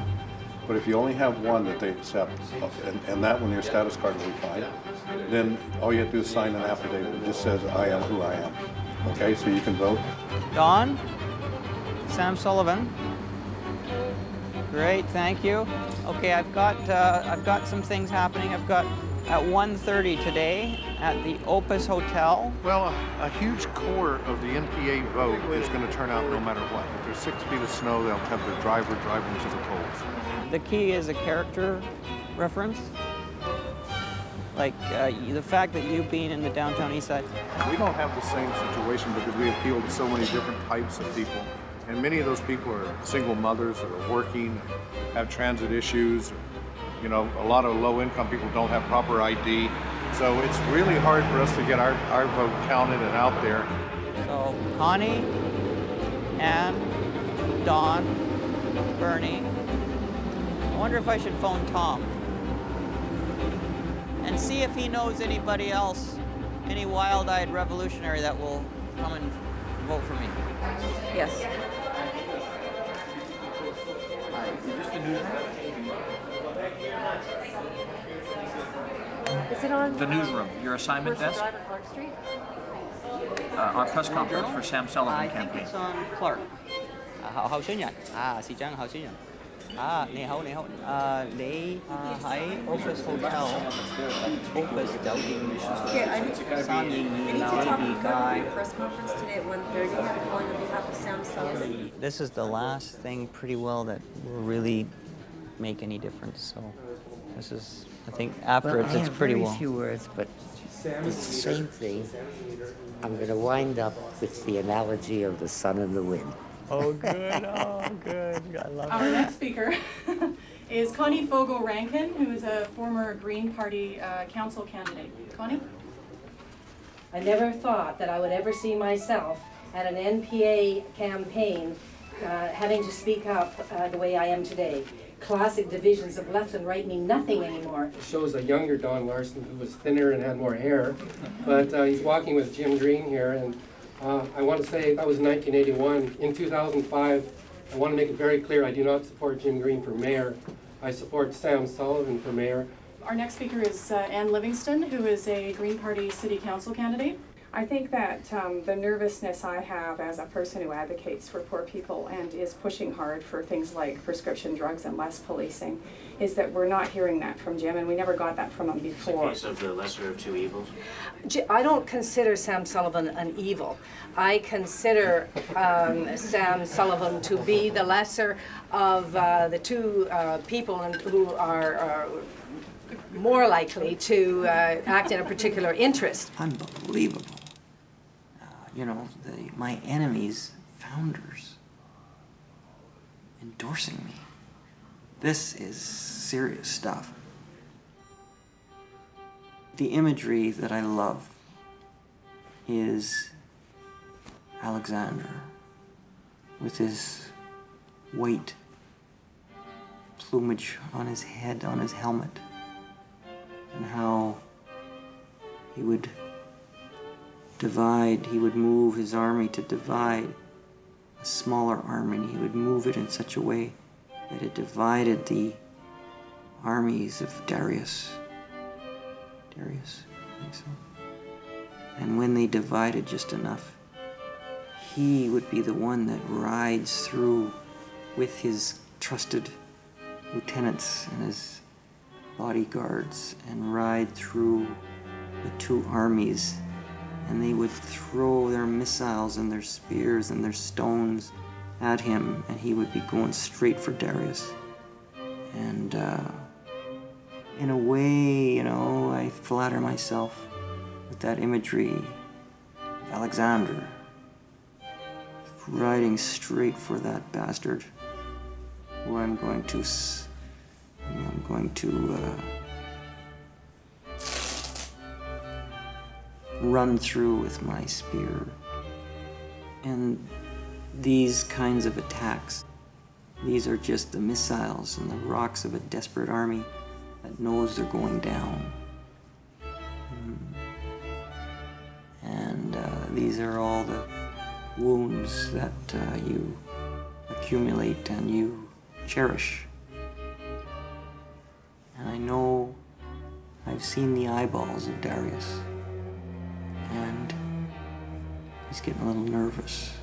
but if you only have one that they accept, and that one your status card will be fine, then all you have to do is sign an affidavit that just says I am who I am. Okay, so you can vote. Dawn? Sam Sullivan? Great, thank you. Okay, I've got some things happening. I've got at 1:30 today at the Opus Hotel. Well, a huge core of the NPA vote is going to turn out no matter what. If there's 6 feet of snow, they'll have the driver drive them to the polls. The key is a character reference. Like the fact that you being in the downtown east side. We don't have the same situation because we appeal to so many different types of people. And many of those people are single mothers that are working, have transit issues. You know, a lot of low-income people don't have proper ID. So it's really hard for us to get our vote counted and out there. So Connie, Ann, Dawn, Bernie. I wonder if I should phone Tom and see if he knows anybody else, any wild-eyed revolutionary that will come and vote for me. Yes. Is it on The newsroom, your assignment desk, Drive on Clark Street? our press conference for Sam Sullivan I think campaign. it's on Clark. Hậu sinh nhật. Xì Trăng hậu sinh nhật. Nè hậu. Để hãy Opus Hotel, Opus酒店. Okay, I need to San talk Yi about your press conference today at 1:30. I'm calling on behalf of Sam Sullivan. This is the last thing pretty well that will really make any difference. So this is, I think, afterwards I it's have pretty very well. few words, but it's the same thing. I'm going to wind up with the analogy of the sun and the wind. Oh, good. Oh, good. I love Our next speaker is Connie Fogel-Rankin, who is a former Green Party council candidate. Connie? I never thought that I would ever see myself at an NPA campaign having to speak up the way I am today. Classic divisions of left and right mean nothing anymore. It shows a younger Don Larson who was thinner and had more hair, but he's walking with Jim Green here, and I want to say that was 1981. In 2005, I want to make it very clear I do not support Jim Green for mayor. I support Sam Sullivan for mayor. Our next speaker is Ann Livingston, who is a Green Party city council candidate. I think that the nervousness I have as a person who advocates for poor people and is pushing hard for things like prescription drugs and less policing is that we're not hearing that from Jim, and we never got that from him before. It's a case of the lesser of two evils? I don't consider Sam Sullivan an evil. I consider Sam Sullivan to be the lesser of the two people who are more likely to act in a particular interest. Unbelievable. You know, my enemies, founders, endorsing me. This is serious stuff. The imagery that I love is Alexander with his white plumage on his head, on his helmet, and how he would divide, he would move his army to divide a smaller army, and he would move it in such a way that it divided the armies of Darius. Darius, I think so. And when they divided just enough, he would be the one that rides through with his trusted lieutenants and his bodyguards and ride through the two armies, and they would throw their missiles and their spears and their stones at him, and he would be going straight for Darius. And in a way, you know, I flatter myself with that imagery of Alexander riding straight for that bastard who I'm going to run through with my spear. And these kinds of attacks, these are just the missiles and the rocks of a desperate army that knows they're going down. And these are all the wounds that you accumulate and you cherish. And I know I've seen the eyeballs of Darius, and he's getting a little nervous.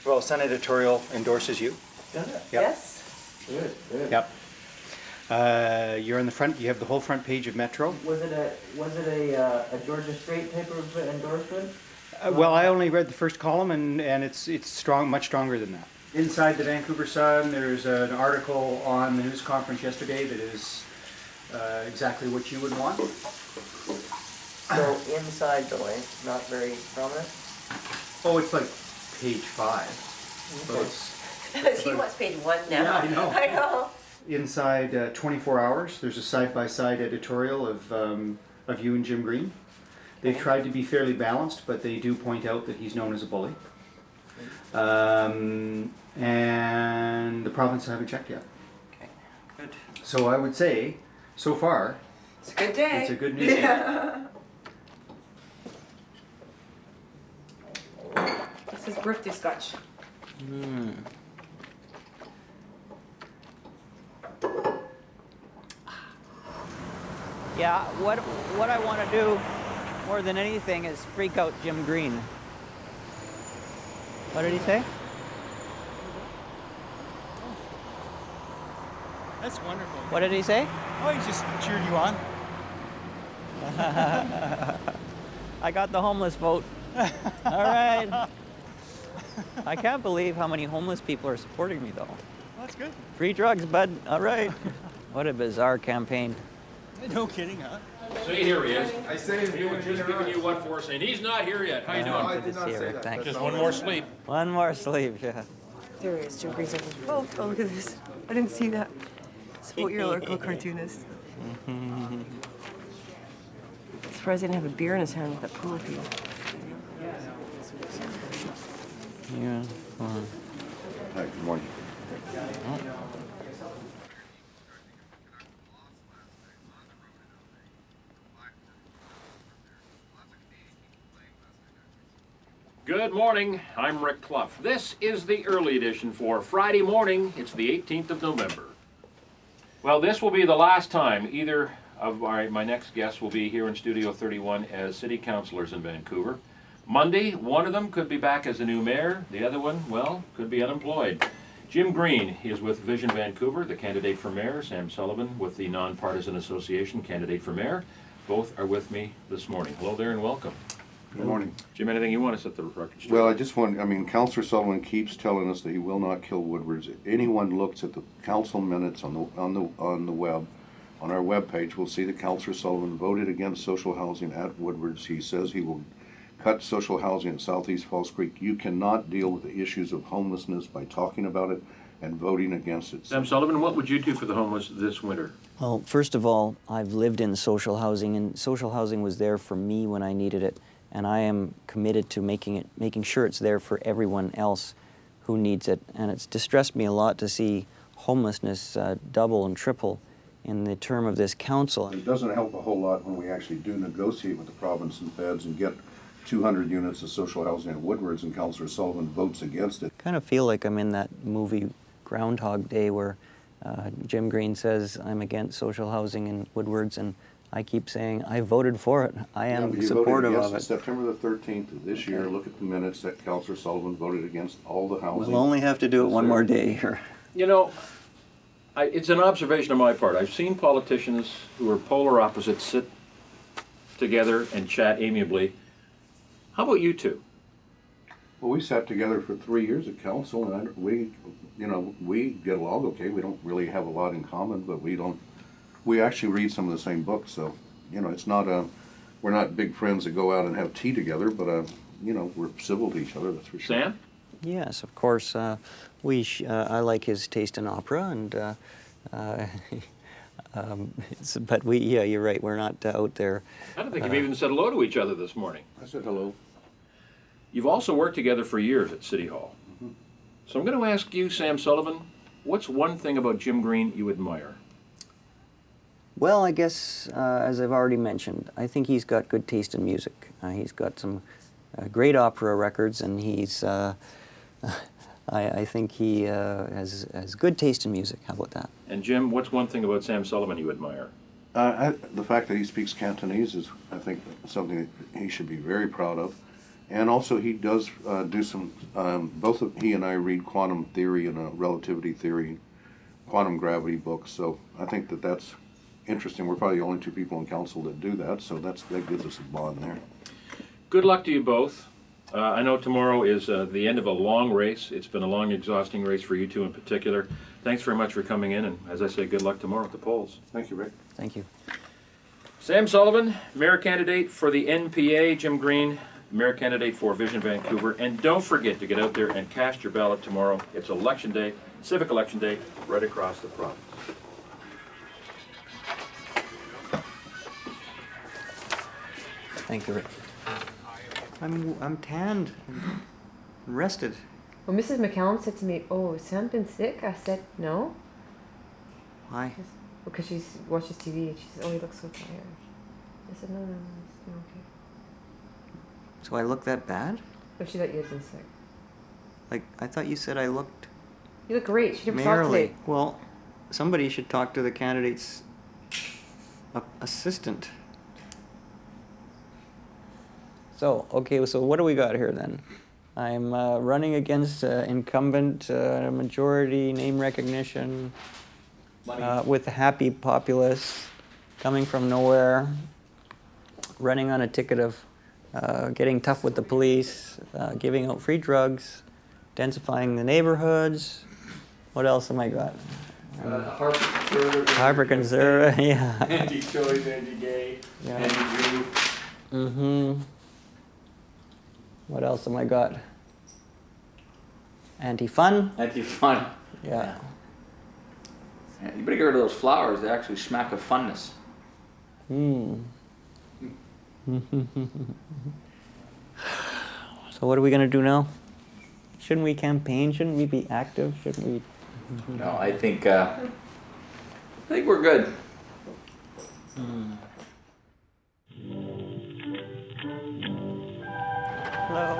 Well, Sun Editorial endorses you. Does it? Yep. Yes. Good, good. Yep. You're in the front. You have the whole front page of Metro. Was it a Georgia Strait type of endorsement? Well, I only read the first column, and it's strong, much stronger than that. Inside the Vancouver Sun, there's an article on the news conference yesterday that is exactly what you would want. So inside though, eh? Not very prominent? Oh, it's like page 5. So He wants page 1 now. Yeah, I know. I know. Inside 24 Hours, there's a side-by-side editorial of you and Jim Green. They've tried to be fairly balanced, but they do point out that he's known as a bully. And the province haven't checked yet. Okay, good. So I would say, so far, It's a good day. it's a good news day. Yeah. This is birthday scotch. Mm. Yeah, what I want to do more than anything is freak out Jim Green. What did he say? That's wonderful. What did he say? Oh, he just cheered you on. I got the homeless vote. All right. I can't believe how many homeless people are supporting me, though. Well, that's good. Free drugs, bud. All right. What a bizarre campaign. No kidding, huh? See, here he is. I say He was just giving you what for, saying he's not here yet. How you doing? Good to see you. Thanks. Just one more sleep. One more sleep, yeah. There he is, Jim Green's like, oh, look at this. I didn't see that. Support your local cartoonist. Surprised he didn't have a beer in his hand with that pool field. Yeah. Fine. Hi, good morning. Good morning, I'm Rick Clough. This is the early edition for Friday morning. It's the 18th of November. Well, this will be the last time either of my next guests will be here in Studio 31 as city councillors in Vancouver. Monday, one of them could be back as a new mayor. The other one, well, could be unemployed. Jim Green is with Vision Vancouver, the candidate for mayor. Sam Sullivan with the Nonpartisan Association, candidate for mayor. Both are with me this morning. Hello there and welcome. Good morning. Jim, anything you want to set the record straight? Well, I just want, Councillor Sullivan keeps telling us that he will not kill Woodwards. If anyone looks at the council minutes on the web, on our webpage, will see that Councillor Sullivan voted against social housing at Woodwards. He says he will cut social housing at Southeast Falls Creek. You cannot deal with the issues of homelessness by talking about it and voting against it. Sam Sullivan, what would you do for the homeless this winter? Well, first of all, I've lived in social housing, and social housing was there for me when I needed it. And I am committed to making sure it's there for everyone else who needs it. And it's distressed me a lot to see homelessness double and triple in the term of this council. It doesn't help a whole lot when we actually do negotiate with the province and feds and get 200 units of social housing at Woodwards, and Councillor Sullivan votes against it. I kind of feel like I'm in that movie Groundhog Day where Jim Green says I'm against social housing in Woodwards, and I keep saying I voted for it. I am supportive of it. September the 13th of this year, look at the minutes that Councillor Sullivan voted against all the housing. We'll only have to do it one more day here. You know, it's an observation on my part. I've seen politicians who are polar opposites sit together and chat amiably. How about you two? Well, we sat together for 3 years at council, and we get along okay. We don't really have a lot in common, but we actually read some of the same books, so, it's not we're not big friends that go out and have tea together, but, we're civil to each other, that's for sure. Sam? Yes, of course. I like his taste in opera, and but you're right. We're not out there. I don't think you've even said hello to each other this morning. I said hello. You've also worked together for years at City Hall. Mm-hmm. So I'm going to ask you, Sam Sullivan, what's one thing about Jim Green you admire? Well, I guess, as I've already mentioned, I think he's got good taste in music. He's got some great opera records, and he's, I think he has good taste in music. How about that? And Jim, what's one thing about Sam Sullivan you admire? The fact that he speaks Cantonese is, I think, something that he should be very proud of. And also he does do some, he and I read quantum theory and relativity theory, quantum gravity books, so I think that that's interesting. We're probably the only two people in council that do that, so that gives us a bond there. Good luck to you both. I know tomorrow is the end of a long race. It's been a long, exhausting race for you two in particular. Thanks very much for coming in, and as I say, good luck tomorrow at the polls. Thank you, Rick. Thank you. Sam Sullivan, mayor candidate for the NPA. Jim Green, mayor candidate for Vision Vancouver. And don't forget to get out there and cast your ballot tomorrow. It's election day, civic election day, right across the province. Thank you, Rick. I'm tanned and rested. Well, Mrs. McCallum said to me, "Oh, has Sam been sick?" I said, "No." Why? Because she watches TV and she said, "Oh, he looks so tired." I said, "No, it's okay." So I look that bad? Oh, she thought you had been sick. Like, I thought you said I looked You look great. She never saw mayorally. today. Well, somebody should talk to the candidate's assistant. So, okay, so what do we got here then? I'm running against incumbent, majority, name recognition, with a happy populace, coming from nowhere, running on a ticket of getting tough with the police, giving out free drugs, densifying the neighborhoods. What else have I got? Harper Conservative, yeah. Anti-choice, anti-gay, anti-Jew. Mm-hmm. What else have I got? Anti-fun? Anti-fun. Yeah. Yeah, you better get rid of those flowers. They actually smack of funness. So what are we going to do now? Shouldn't we campaign? Shouldn't we be active? Shouldn't we? No, I think we're good. Hello.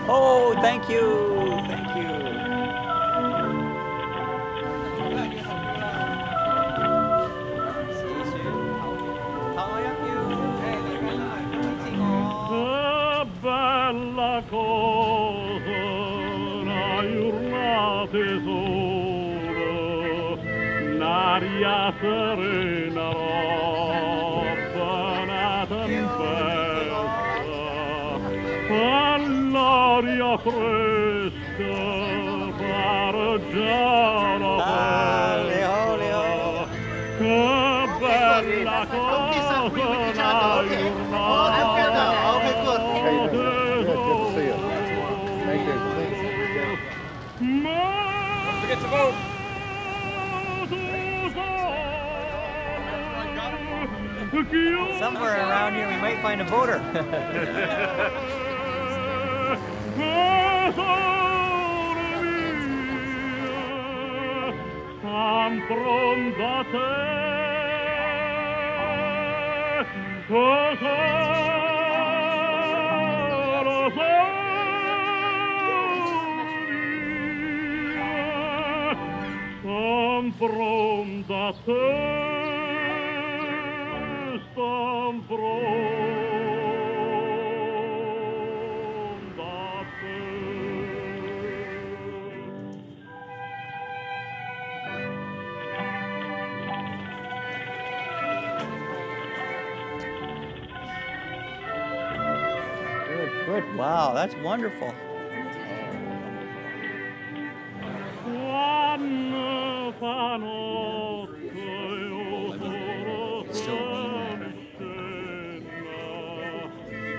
Oh, thank you. Thank you. Bella cosa, una giornata sola, un'aria serena, roba una tempesta, all'aria fresca, pareggiare che bella cosa, una giornata. Forget to vote. Somewhere around here we might find a voter. I'm from the from the test, from Good. Wow, that's wonderful.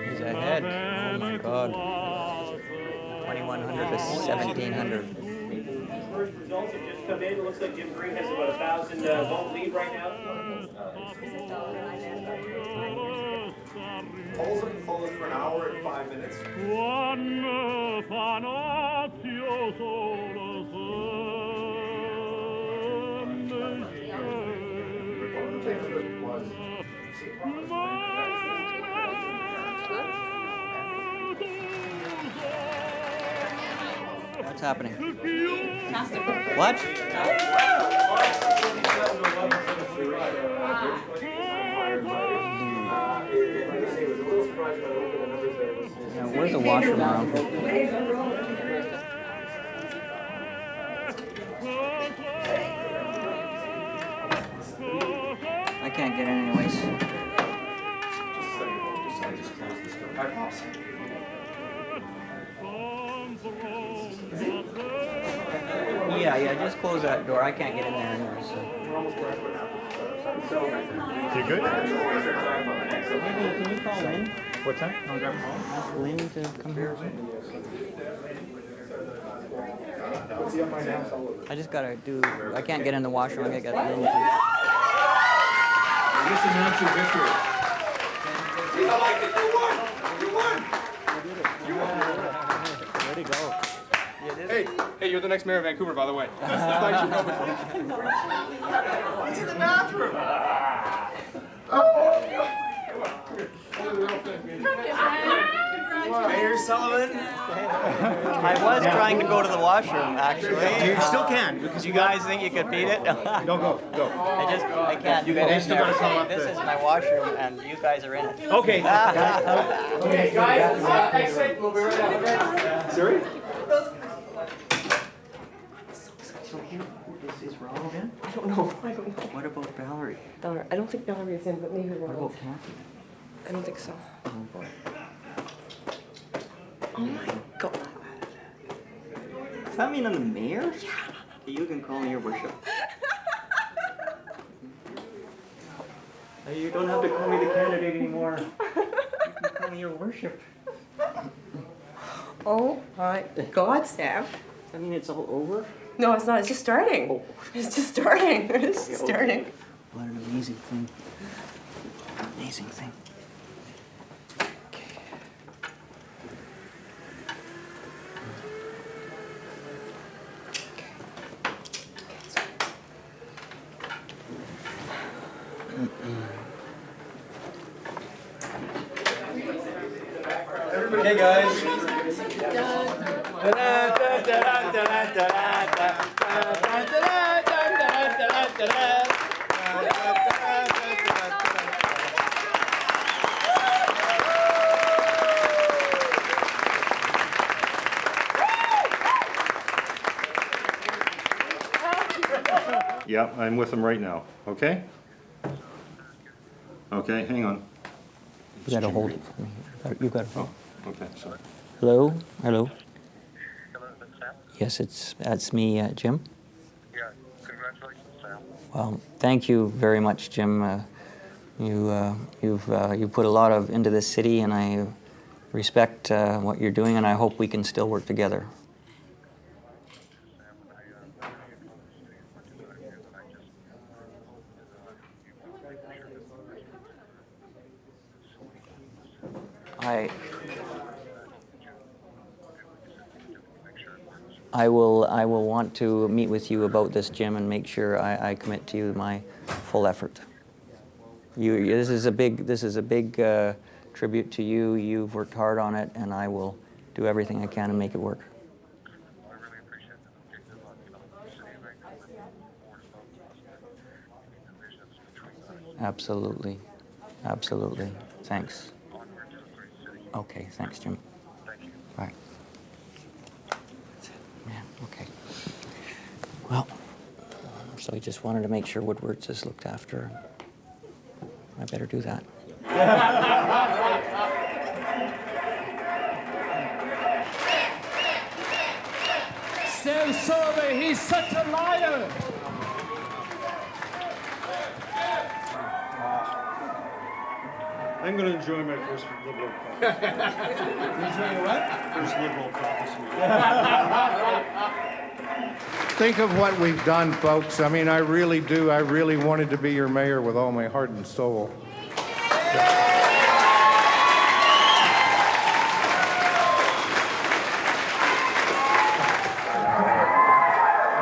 He's ahead. Oh my God. 2,100 to 1,700. First results have just come in. It looks like Jim Green has about 1,000 vote lead right now. Polls have been closed for an hour and 5 minutes. What's happening? What? Yeah, where's the washroom around? I can't get in anyways. Yeah, just close that door. I can't get in there anyway, so. You good? Maybe, can you call Lynn? What time? Ask Lynn to come here. I just gotta do, I can't get in the washroom. I gotta get Lynn to. Just announce your victory. like it. You won. Way to go. Hey, you're the next mayor of Vancouver, by the way. He's in the bathroom. Mayor Sullivan. I was trying to go to the washroom, actually. You still can, because you guys think you could beat it? No, go. I can't You go in still gotta call there. up This the- is my washroom, and you guys are in it. Okay. Okay, guys, exit. We'll be right out. Sorry? So here, is Ronald in? I don't know. What about Valerie? I don't think Valerie is in, but maybe What Ronald. about Kathy? I don't think so. Oh boy. Oh my god. Does that mean I'm the mayor? Yeah. You can call me your worship. You don't have to call me the candidate anymore. You can call me your worship. Oh my god, Sam. I mean, it's all over? No, it's not. It's just starting. Oh. It's just starting. It's just starting. What an amazing thing. Amazing thing. Hey, guys. Yeah, I'm with them right now, okay? Okay, hang on. You gotta hold it for me. You gotta hold. Okay, sorry. Hello? Hello? Yes, that's me, Jim. Yeah, congratulations, Sam. Well, thank you very much, Jim. You've put a lot into this city, and I respect what you're doing, and I hope we can still work together. I will want to meet with you about this, Jim, and make sure I commit to you my full effort. This is a big tribute to you. You've worked hard on it, and I will do everything I can to make it work. Absolutely. Absolutely. Thanks. Okay, thanks, Jim. Bye. Man, okay. Well, so I just wanted to make sure Woodward's is looked after. I better do that. Sam Sullivan, he's such a liar. I'm going to enjoy my first Liberal caucus. Enjoy what? First Liberal caucus. Think of what we've done, folks. I mean, I really do. I really wanted to be your mayor with all my heart and soul.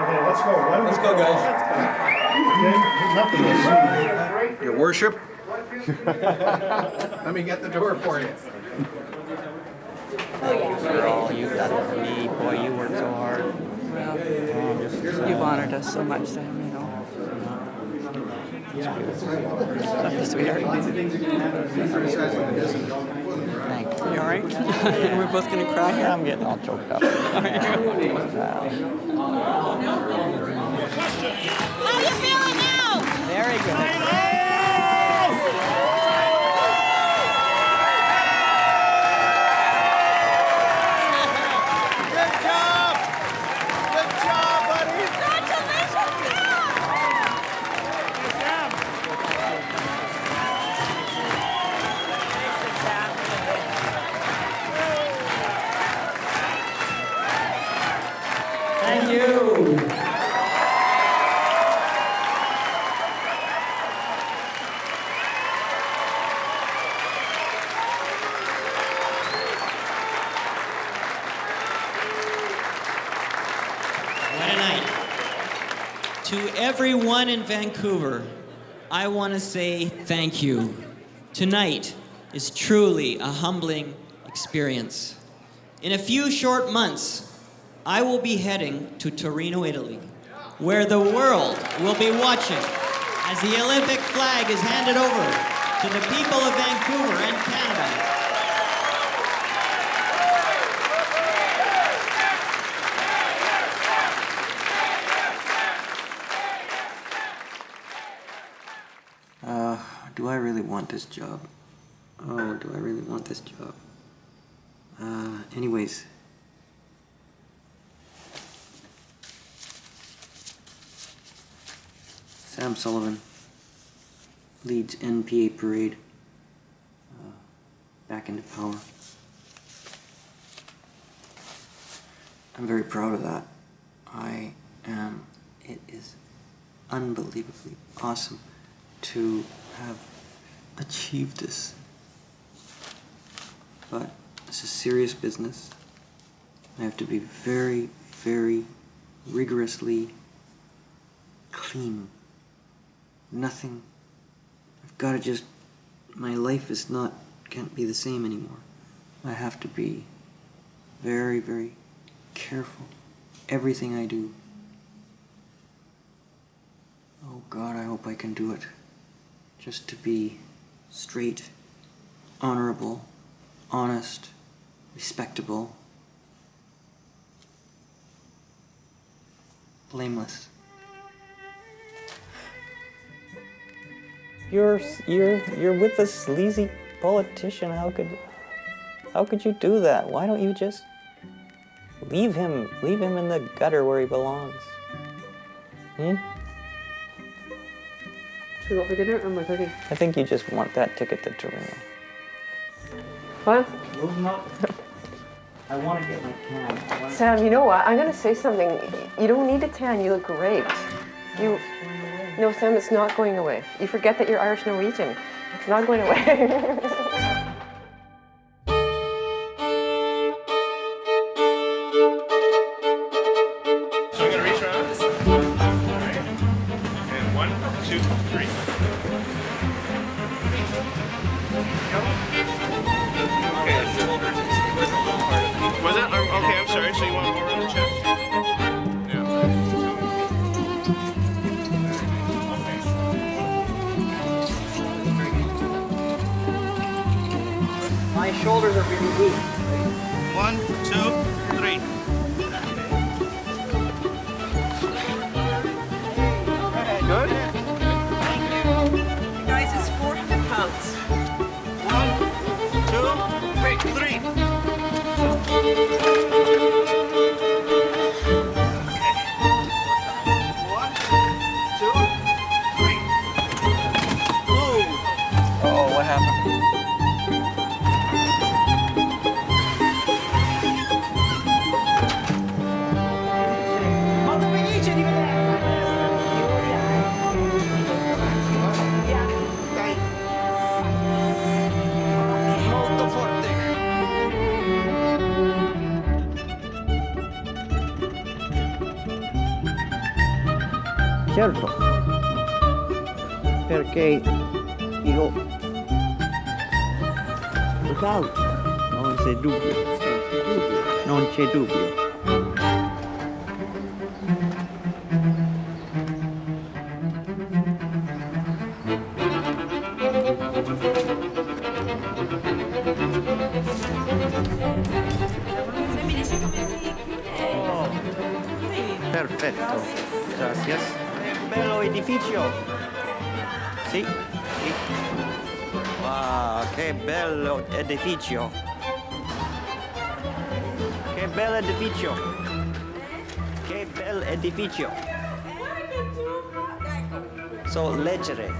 Okay, let's go. Let's go, guys. Okay, Your worship? Let me get the door for you. Girl, you got it for me. Boy, you worked so hard. You've honored us so much, Sam, you know. Love you, sweetheart. Thank you. You all right? We're both going to cry here? I'm getting all choked up. How you feeling now? Very good. Thank you. To everyone in Vancouver, I want to say thank you. Tonight is truly a humbling experience. In a few short months, I will be heading to Torino, Italy, where the world will be watching as the Olympic flag is handed over to the people of Vancouver and Canada. Do I really want this job? Oh, do I really want this job? Anyways. Sam Sullivan leads NPA parade back into power. I'm very proud of that. I am. It is unbelievably awesome to have achieved this. But it's a serious business. I have to be very, very rigorously clean. Nothing. I've got to just, my life is not, can't be the same anymore. I have to be very, very careful. Everything I do. Oh God, I hope I can do it. Just to be straight, honorable, honest, respectable, blameless. You're with a sleazy politician. How could you do that? Why don't you just leave him in the gutter where he belongs? Should we go for dinner or am I cooking? I think you just want that ticket to Torino. What? I want to get my tan. Sam, you know what? I'm going to say something. You don't need a tan. You look great. No, Sam, it's not going away. You forget that you're Irish Norwegian. It's not going away. My shoulders are really weak. 1, 2, 3. Good? Guys, it's 400 pounds. 1, 2, 3. Oh, what happened? Certo, perché io look non c'è dubbio, non c'è dubbio. Perfetto, gracias. Bello edificio. Sì, sì. Wow, che bello edificio. Che bel edificio. Che bel edificio. So leggere.